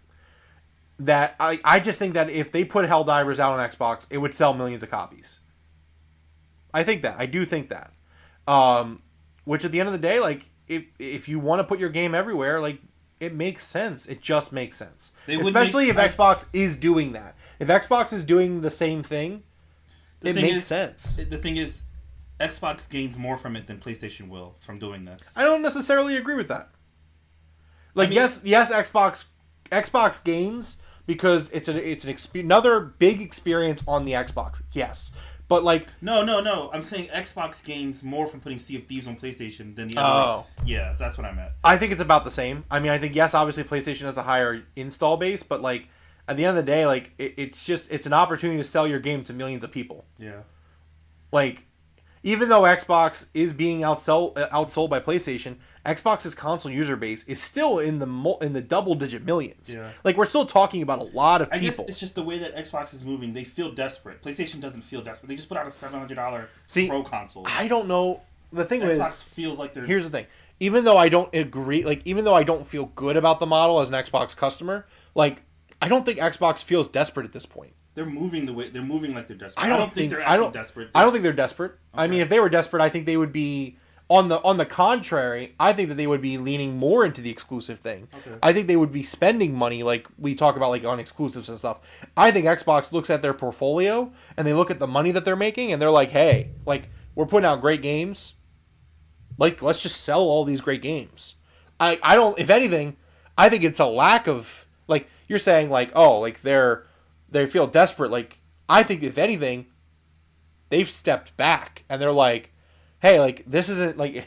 That I just think that if they put Helldivers out on Xbox, it would sell millions of copies. I think that. I do think that. Which at the end of the day, like, if you want to put your game everywhere, like, it makes sense. It just makes sense. Especially if Xbox is doing that. If Xbox is doing the same thing, it makes sense. The thing is, Xbox gains more from it than PlayStation will from doing this. I don't necessarily agree with that. Like, yes, Xbox gains because it's another big experience on the Xbox. Yes. But, like... No. I'm saying Xbox gains more from putting Sea of Thieves on PlayStation than the other. Oh. Yeah, that's what I meant. I think it's about the same. I mean, I think, yes, obviously PlayStation has a higher install base, but, like, at the end of the day, like, it's an opportunity to sell your game to millions of people. Yeah. Like, even though Xbox is being outsold by PlayStation, Xbox's console user base is still in the double-digit millions. Yeah. Like, we're still talking about a lot of people. I guess it's just the way that Xbox is moving. They feel desperate. PlayStation doesn't feel desperate. They just put out a $700 Pro console. I don't know. The thing is, Xbox feels like they're... Here's the thing. Even though I don't agree, like, even though I don't feel good about the model as an Xbox customer, like, I don't think Xbox feels desperate at this point. They're moving like they're desperate. I don't think they're actually desperate. I don't think they're desperate. Okay. I mean, if they were desperate, I think they would be... On the contrary, I think that they would be leaning more into the exclusive thing. Okay. I think they would be spending money like we talk about, like on exclusives and stuff. I think Xbox looks at their portfolio and they look at the money that they're making and they're like, hey, like, we're putting out great games. Like, let's just sell all these great games. I don't, if anything, I think it's a lack of, like, you're saying like, oh, like they feel desperate. Like, I think if anything, they've stepped back and they're like, hey, like, this isn't, like,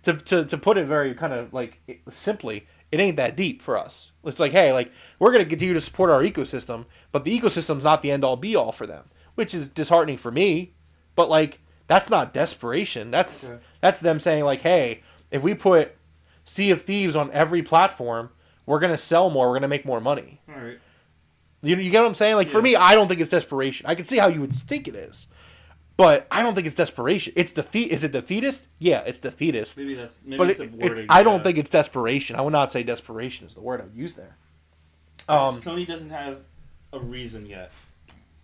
to put it very kind of, like, simply, it ain't that deep for us. It's like, hey, like, we're going to continue to support our ecosystem, but the ecosystem's not the end-all, be-all for them, which is disheartening for me, but, like, that's not desperation. That's them saying, like, hey, if we put Sea of Thieves on every platform, we're going to sell more, we're going to make more money. All right. You get what I'm saying? Like, for me, I don't think it's desperation. I can see how you would think it is. But I don't think it's desperation. It's defeat. Is it defeatist? Yeah, it's defeatist. Maybe it's a wording. I don't think it's desperation. I would not say desperation is the word I'd use there. Sony doesn't have a reason yet.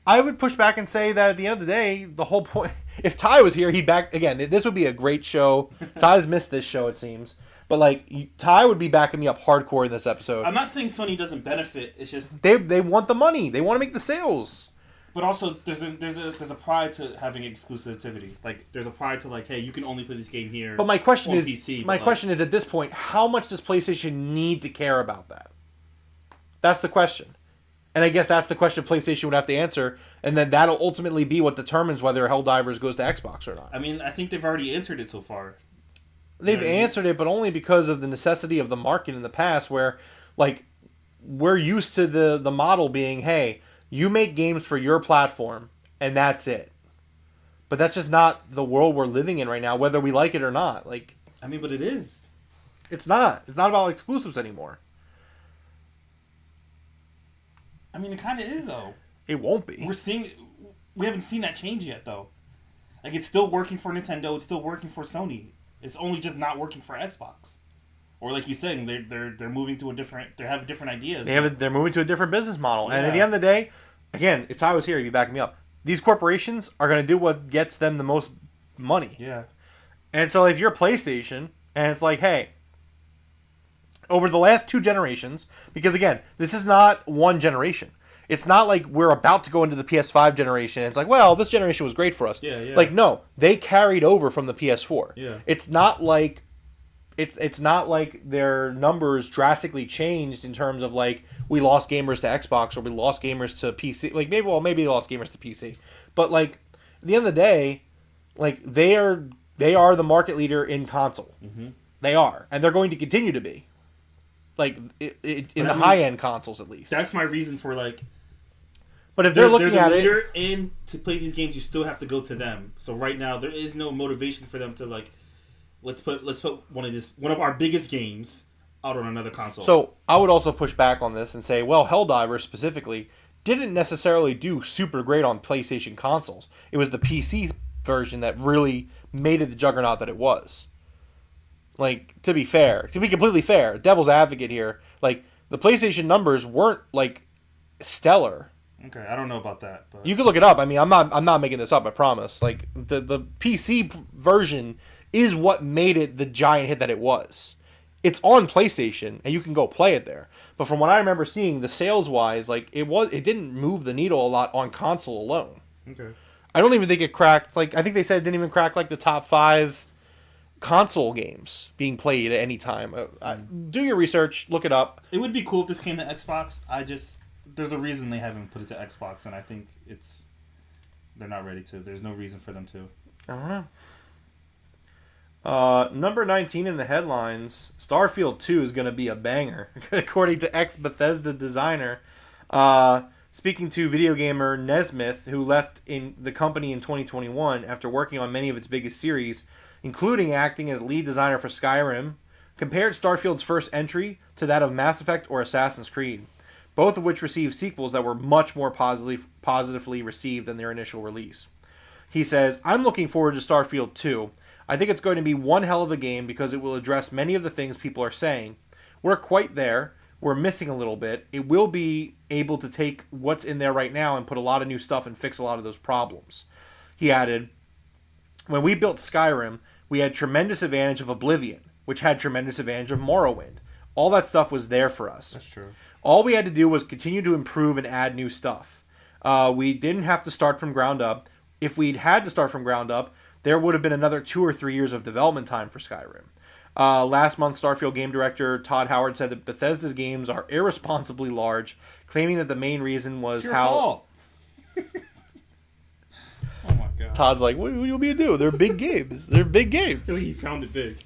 I would push back and say that at the end of the day, the whole point... If Ty was here, he'd back... Again, this would be a great show. Ty's missed this show, it seems. But, like, Ty would be backing me up hardcore in this episode. I'm not saying Sony doesn't benefit. It's just... They want the money. They want to make the sales. But also, there's a pride to having exclusivity. Like, there's a pride to, like, hey, you can only play this game here. But my question on is, PC, question is, at this point, how much does PlayStation need to care about that? That's the question, and I guess that's the question PlayStation would have to answer, and then that'll ultimately be what determines whether Helldivers goes to Xbox or not. I mean, I think they've already answered it so far. They've answered it, but only because of the necessity of the market in the past, where, like, we're used to the model being, hey, you make games for your platform, and that's it. But that's just not the world we're living in right now, whether we like it or not. Like, I mean, but it is. It's not. It's not about exclusives anymore. I mean, it kind of is, though. It won't be. We haven't seen that change yet, though. Like, it's still working for Nintendo. It's still working for Sony. It's only just not working for Xbox. Or like you're saying, they're moving to they have different ideas. They're moving to a different business model. Yeah. And at the end of the day, again, if Ty was here, he'd be backing me up. These corporations are going to do what gets them the most money. Yeah. And so if you're PlayStation, and it's like, hey, over the last 2 generations, because again, this is not one generation. It's not like we're about to go into the PS5 generation. And it's like, well, this generation was great for us. Yeah. Like, no, they carried over from the PS4. Yeah. It's not like it's not like their numbers drastically changed in terms of like we lost gamers to Xbox or we lost gamers to PC. Like maybe they lost gamers to PC, but like at the end of the day, like they are the market leader in console. Mm-hmm. They are, and they're going to continue to be. Like in the high end consoles, at least. That's my reason for like. But if they're looking at it, and to play these games, you still have to go to them. So right now, there is no motivation for them to like. Let's put one of our biggest games out on another console. So I would also push back on this and say, well, Helldivers specifically didn't necessarily do super great on PlayStation consoles. It was the PC version that really made it the juggernaut that it was. Like, to be completely fair, devil's advocate here, like, the PlayStation numbers weren't, like, stellar. Okay, I don't know about that. But... You can look it up. I mean, I'm not making this up, I promise. Like, the PC version is what made it the giant hit that it was. It's on PlayStation, and you can go play it there. But from what I remember seeing, the sales-wise, like, it didn't move the needle a lot on console alone. Okay. I don't even think it cracked, like, I think they said it didn't even crack, like, the top 5... console games being played at any time. Do your research, look it up. It would be cool if this came to Xbox. There's a reason they haven't put it to Xbox, and I think they're not ready to. There's no reason for them to. I don't know. Number 19 in the headlines, Starfield 2 is going to be a banger, according to ex-Bethesda designer. Speaking to video gamer Nesmith, who left in the company in 2021 after working on many of its biggest series, including acting as lead designer for Skyrim, compared Starfield's first entry to that of Mass Effect or Assassin's Creed, both of which received sequels that were much more positively received than their initial release. He says, I'm looking forward to Starfield 2. I think it's going to be one hell of a game because it will address many of the things people are saying. We're quite there. We're missing a little bit. It will be able to take what's in there right now and put a lot of new stuff and fix a lot of those problems. He added, when we built Skyrim, we had tremendous advantage of Oblivion, which had tremendous advantage of Morrowind. All that stuff was there for us. That's true. All we had to do was continue to improve and add new stuff. We didn't have to start from ground up. If we'd had to start from ground up, there would have been another 2 or 3 years of development time for Skyrim. Last month, Starfield game director Todd Howard said that Bethesda's games are irresponsibly large, claiming that the main reason was it's your fault. Oh my god. Todd's like, what do you want me to do? They're big games. They're big games. He found it big.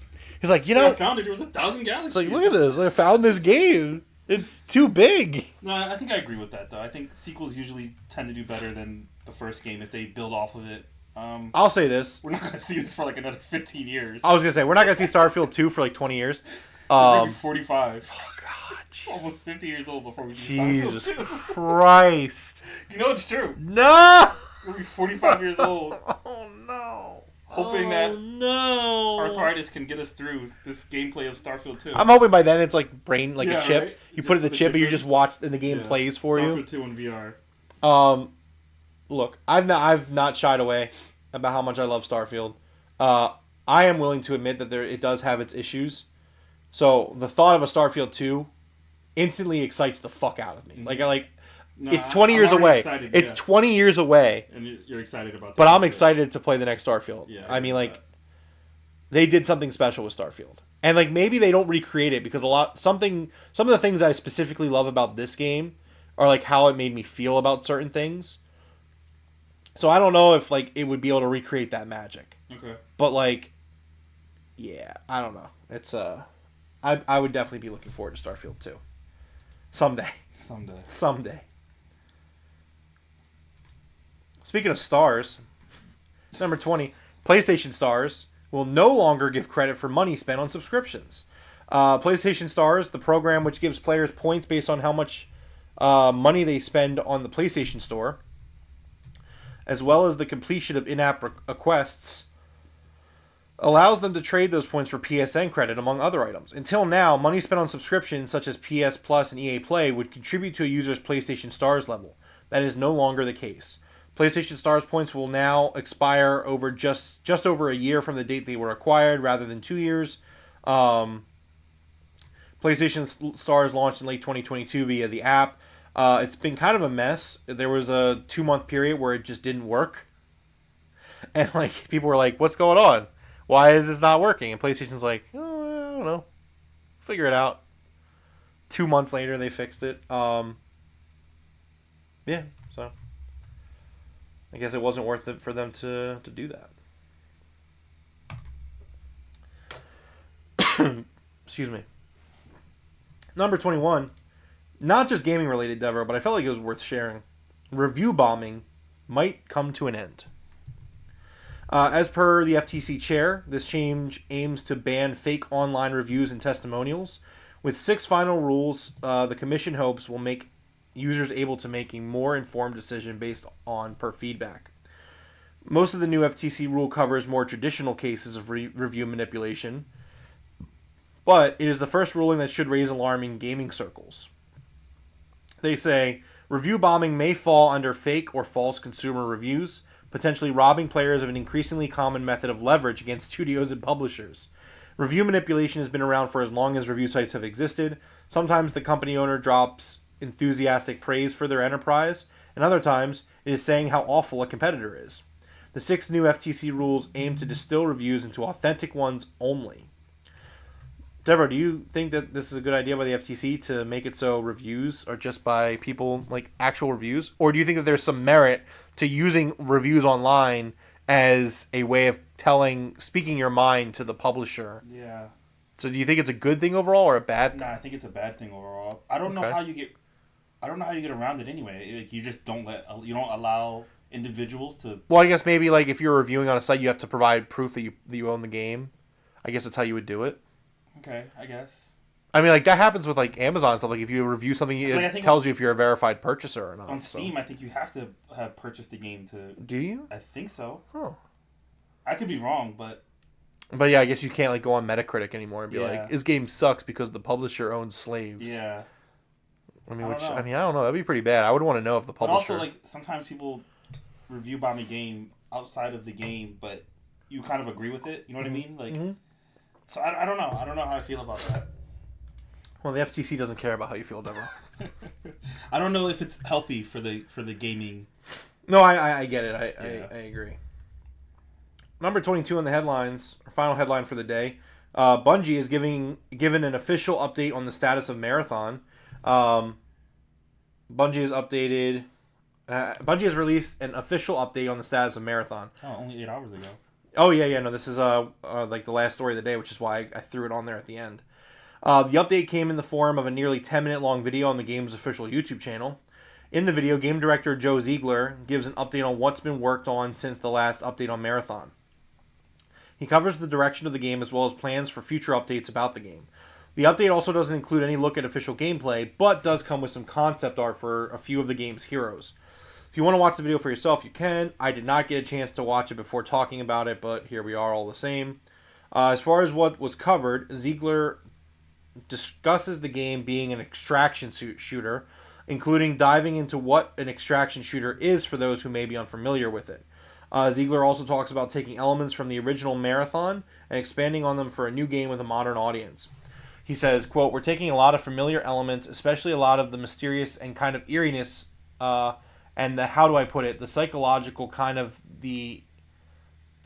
He's like, I found it. There was 1,000 galaxies. It's like, look at this. I found this game. It's too big. No, I think I agree with that, though. I think sequels usually tend to do better than the first game if they build off of it. I'll say this. We're not going to see this for like another 15 years. I was going to say, we're not going to see Starfield 2 for like 20 years. We're maybe 45. Oh, God. Geez. Almost 50 years old before we see Jesus Starfield 2. Christ. You know it's true. No! We'll be 45 years old. Oh, no. Hoping that no. arthritis can get us through this gameplay of Starfield 2. I'm hoping by then it's like brain, like a chip. Right? You put in the chip and you just watch and the game plays for Starfield you. 2 in VR. Look, I've not shied away about how much I love Starfield. I am willing to admit that it does have its issues. So the thought of a Starfield 2 instantly excites the fuck out of me. Mm-hmm. It's 20 years away. Excited, it's 20 years away. And you're excited about that. But I'm excited to play the next Starfield. Yeah, I mean, they did something special with Starfield. And maybe they don't recreate it because some of the things I specifically love about this game are how it made me feel about certain things. So I don't know if it would be able to recreate that magic. Okay. But yeah, I don't know. It's I would definitely be looking forward to Starfield 2. Someday. Speaking of stars, number 20, PlayStation Stars will no longer give credit for money spent on subscriptions. PlayStation Stars, the program which gives players points based on how much money they spend on the PlayStation Store, as well as the completion of in-app quests, allows them to trade those points for PSN credit, among other items. Until now, money spent on subscriptions such as PS Plus and EA Play would contribute to a user's PlayStation Stars level. That is no longer the case. PlayStation Stars points will now expire over just over a year from the date they were acquired, rather than 2 years. PlayStation Stars launched in late 2022 via the app. It's been kind of a mess. There was a 2-month period where it just didn't work. And people were like, what's going on? Why is this not working? And PlayStation's like, oh, I don't don't know. Figure it out. 2 months later, they fixed it. Yeah, so I guess it wasn't worth it for them to do that. Excuse me. Number 21. Not just gaming related, Deborah, but I felt like it was worth sharing. Review bombing might come to an end. As per the FTC chair, this change aims to ban fake online reviews and testimonials. With 6 final rules, the commission hopes will make users able to make a more informed decision based on per feedback. Most of the new FTC rule covers more traditional cases of review manipulation, but it is the first ruling that should raise alarm in gaming circles. They say, review bombing may fall under fake or false consumer reviews, potentially robbing players of an increasingly common method of leverage against studios and publishers. Review manipulation has been around for as long as review sites have existed. Sometimes the company owner drops enthusiastic praise for their enterprise, and other times it is saying how awful a competitor is. The 6 new FTC rules aim to distill reviews into authentic ones only. Deborah, do you think that this is a good idea by the FTC to make it so reviews are just by people, like actual reviews? Or do you think that there's some merit to using reviews online as a way of speaking your mind to the publisher? Yeah. So do you think it's a good thing overall or a bad thing? Nah, I think it's a bad thing overall. I don't know how you get around it anyway. Like, you just don't allow individuals to. Well, I guess maybe like if you're reviewing on a site, you have to provide proof that you own the game. I guess that's how you would do it. Okay, I guess. I mean, like that happens with like Amazon stuff. Like if you review something, it tells you if you're a verified purchaser or not. On Steam, I think you have to have purchased the game to. Do you? I think so. Oh. I could be wrong, but. But yeah, I guess you can't like go on Metacritic anymore and be like, "This game sucks because the publisher owns slaves." Yeah. I mean, I don't know. That'd be pretty bad. I would want to know if the publisher. But also, like sometimes people review bomb a game outside of the game, but you kind of agree with it. You know what I mean? Like. Mm-hmm. So I don't know. I don't know how I feel about that. Well, the FTC doesn't care about how you feel, Deborah. I don't know if it's healthy for the gaming. No, I get it. I agree. Number 22 in the headlines, our final headline for the day. Bungie is given an official update on the status of Marathon. Bungie has released an official update on the status of Marathon. Oh, only 8 hours ago. Oh, yeah, no, this is like the last story of the day, which is why I threw it on there at the end. The update came in the form of a nearly 10-minute long video on the game's official YouTube channel. In the video, game director Joe Ziegler gives an update on what's been worked on since the last update on Marathon. He covers the direction of the game as well as plans for future updates about the game. The update also doesn't include any look at official gameplay, but does come with some concept art for a few of the game's heroes. If you want to watch the video for yourself, you can. I did not get a chance to watch it before talking about it, but here we are all the same. As far as what was covered, Ziegler discusses the game being an extraction shooter, including diving into what an extraction shooter is for those who may be unfamiliar with it. Ziegler also talks about taking elements from the original Marathon and expanding on them for a new game with a modern audience. He says, quote, "We're taking a lot of familiar elements, especially a lot of the mysterious and kind of eeriness, and the, how do I put it, the psychological kind of the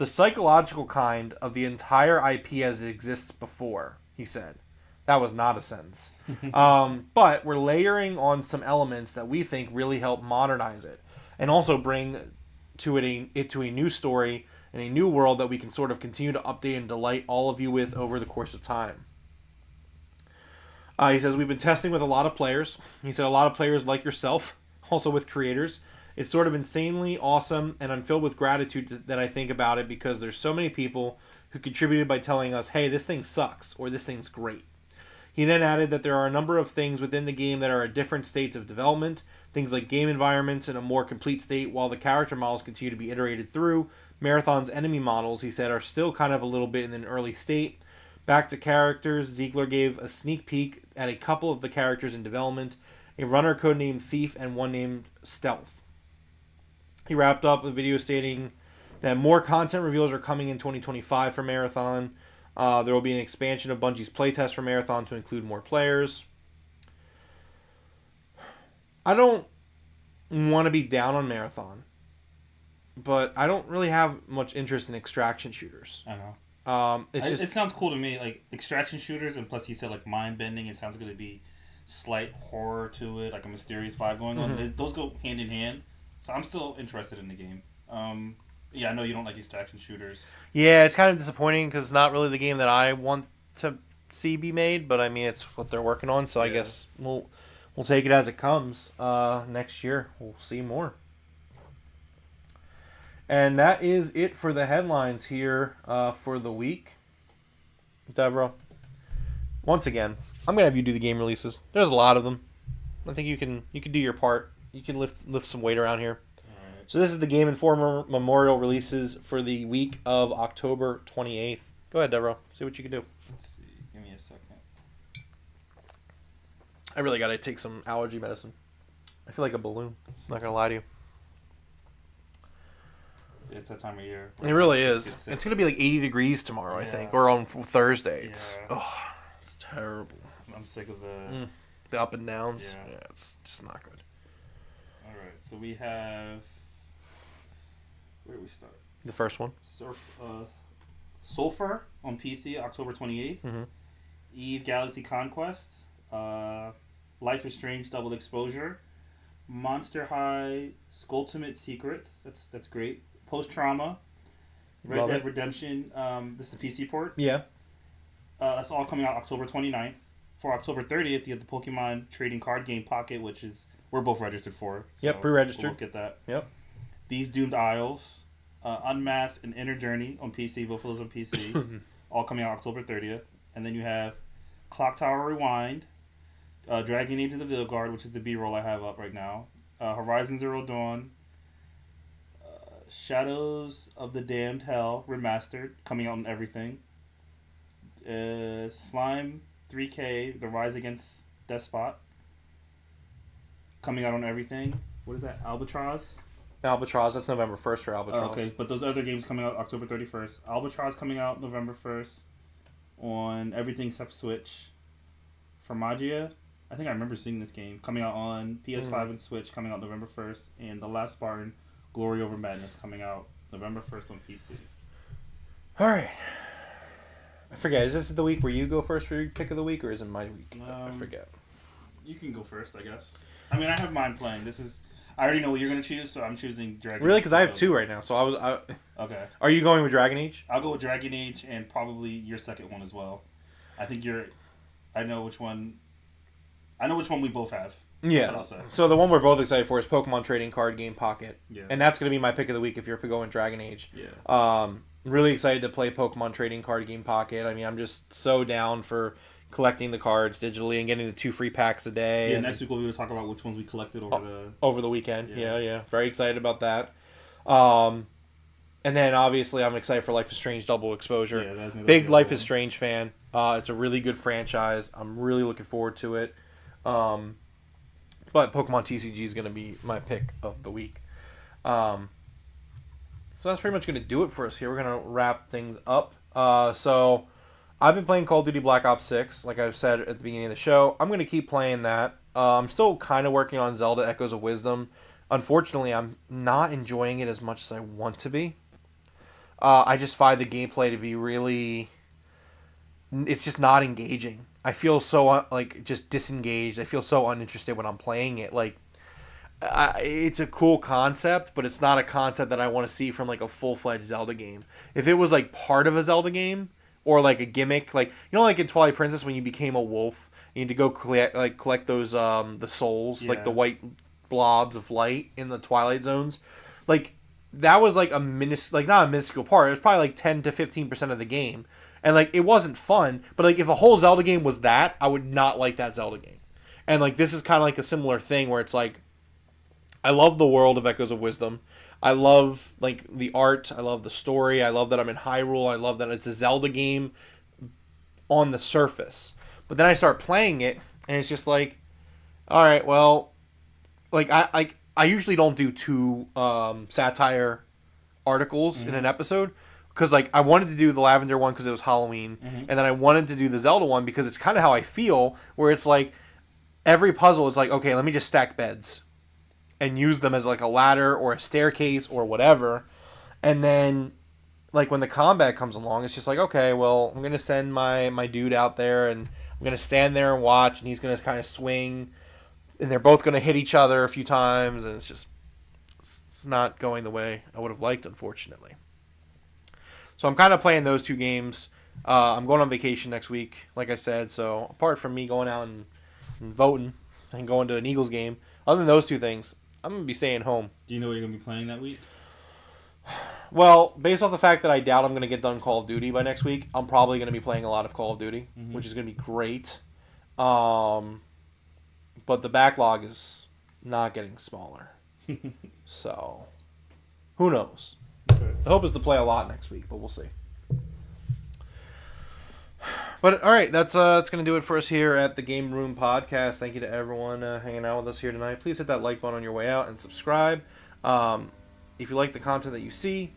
psychological kind of the entire IP as it exists before," he said. That was not a sentence. But we're layering on some elements that we think really help modernize it and also bring it to a new story and a new world that we can sort of continue to update and delight all of you with over the course of time. He says, "We've been testing with a lot of players." He said, "A lot of players like yourself, also with creators. It's sort of insanely awesome, and I'm filled with gratitude that I think about it because there's so many people who contributed by telling us, hey, this thing sucks, or this thing's great." He then added that there are a number of things within the game that are at different states of development, things like game environments in a more complete state, while the character models continue to be iterated through. Marathon's enemy models, he said, are still kind of a little bit in an early state. Back to characters, Ziegler gave a sneak peek at a couple of the characters in development, a runner codenamed Thief and one named Stealth. He wrapped up the video stating that more content reveals are coming in 2025 for Marathon. There will be an expansion of Bungie's playtest for Marathon to include more players. I don't want to be down on Marathon, but I don't really have much interest in extraction shooters. I know. It sounds cool to me, like extraction shooters, and plus he said like mind bending. It sounds like there'd be slight horror to it, like a mysterious vibe going on. Those go hand in hand, so I'm still interested in the game. Yeah, I know you don't like extraction shooters. Yeah, it's kind of disappointing because it's not really the game that I want to see be made, but I mean it's what they're working on, so I guess we'll take it as it comes. Next year we'll see more. And that is it for the headlines here for the week. Devereaux, once again, I'm gonna have you do the game releases. There's a lot of them. I think you can do your part. You can lift some weight around here. All right. So this is the Game Informer Memorial releases for the week of October 28th. Go ahead, Devereaux. See what you can do. Let's see. Give me a second. I really gotta take some allergy medicine. I feel like a balloon. I'm not gonna lie to you. It's that time of year. It really is. It's gonna be like 80 degrees tomorrow, I think, or on Thursday. It's it's terrible. I'm sick of the up and downs. Yeah. Yeah, it's just not good. All right, so we have. Where do we start? The first one. Sulfur on PC, October 28th. Mm-hmm. Eve Galaxy Conquest. Life is Strange Double Exposure. Monster High Skulltimate Secrets. That's great. Post Trauma. Red Dead Redemption. This is the PC port. Yeah. That's all coming out October 29th. For October 30th, you have the Pokemon Trading Card Game Pocket, which is we're both registered for. So Yep, pre-registered. We'll get that. Yep. These Doomed Isles, Unmasked and Inner Journey on PC. Both of those on PC. All coming out October 30th. And then you have Clock Tower Rewind, Dragon Age of the Veilguard, which is the B-roll I have up right now. Horizon Zero Dawn, Shadows of the Damned Hell Remastered, coming out on everything. Slime 3K, The Rise Against Despot, coming out on everything. What is that? Albatross? Albatross. That's November 1st for Albatross. Oh, okay, but those other games coming out October 31st. Albatross coming out November 1st on everything except Switch. Formagia, I think I remember seeing this game, coming out on PS5 and Switch, coming out November 1st. And The Last Spartan, Glory Over Madness, coming out November 1st on PC. All right. I forget. Is this the week where you go first for your pick of the week, or is it my week? I forget. You can go first, I guess. I mean, I have mine playing. I already know what you're going to choose, so I'm choosing Dragon Really? Age. Because I have two right now. So Okay. Are you going with Dragon Age? I'll go with Dragon Age and probably your second one as well. I think I know which one we both have. Yeah. That's what I'll say. So the one we're both excited for is Pokemon Trading Card Game Pocket. Yeah. And that's going to be my pick of the week if you're going Dragon Age. Yeah. Really excited to play Pokemon Trading Card Game Pocket. I mean, I'm just so down for collecting the cards digitally and getting the 2 free packs a day. Yeah, and next week we'll be able to talk about which ones we collected over the weekend. Yeah. Yeah. Very excited about that. And then obviously I'm excited for Life is Strange Double Exposure. Yeah, that's Big Life is Strange fan. It's a really good franchise. I'm really looking forward to it. But Pokemon TCG is going to be my pick of the week. So that's pretty much going to do it for us here. We're going to wrap things up. So I've been playing Call of Duty Black Ops 6, like I've said at the beginning of the show. I'm going to keep playing that. I'm still kind of working on Zelda Echoes of Wisdom. Unfortunately, I'm not enjoying it as much as I want to be. I just find the gameplay to be really... It's just not engaging. I feel so, just disengaged. I feel so uninterested when I'm playing it. It's a cool concept, but it's not a concept that I want to see from, a full-fledged Zelda game. If it was, part of a Zelda game, or, a gimmick, in Twilight Princess when you became a wolf, you need to go collect those, the souls, Yeah. the white blobs of light in the Twilight Zones. That was, not a minuscule part. It was probably, 10 to 15% of the game. And, it wasn't fun, but, if a whole Zelda game was that, I would not like that Zelda game. And, this is kind of, a similar thing where it's, I love the world of Echoes of Wisdom. I love, the art. I love the story. I love that I'm in Hyrule. I love that it's a Zelda game on the surface. But then I start playing it, and it's just all right, well, I usually don't do 2 satire articles in an episode. Because, I wanted to do the Lavender one because it was Halloween. Mm-hmm. And then I wanted to do the Zelda one because it's kind of how I feel. Where it's every puzzle is okay, let me just stack beds. And use them as, a ladder or a staircase or whatever. And then, like when the combat comes along, it's just like, okay, well, I'm gonna send my dude out there, and I'm gonna stand there and watch, and he's gonna kind of swing, and they're both gonna hit each other a few times, and it's not going the way I would have liked, unfortunately. So I'm kind of playing those two games. I'm going on vacation next week, like I said. So apart from me going out and voting and going to an Eagles game, other than those two things, I'm gonna be staying home. Do you know what you're gonna be playing that week? Well, based off the fact that I doubt I'm going to get done Call of Duty by next week, I'm probably going to be playing a lot of Call of Duty, which is going to be great. But the backlog is not getting smaller. So, who knows? Okay. The hope is to play a lot next week, but we'll see. But, all right, that's going to do it for us here at the Game Room Podcast. Thank you to everyone hanging out with us here tonight. Please hit that like button on your way out and subscribe. If you like the content that you see,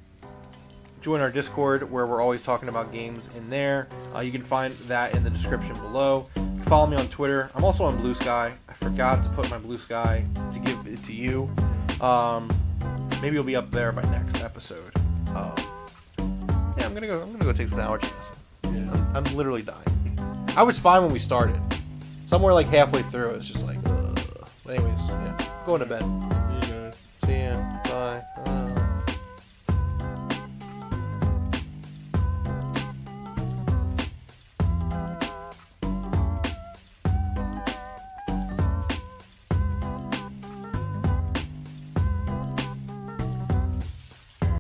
join our Discord where we're always talking about games in there. You can find that in the description below. You can follow me on Twitter. I'm also on Blue Sky. I forgot to put my Blue Sky to give it to you. Maybe you'll be up there by next episode. Yeah, I'm gonna go take some allergy medicine. Yeah. I'm literally dying. I was fine when we started. Somewhere like halfway through, it's just like, ugh. But anyways, yeah, going to bed. See you guys. See ya. Bye.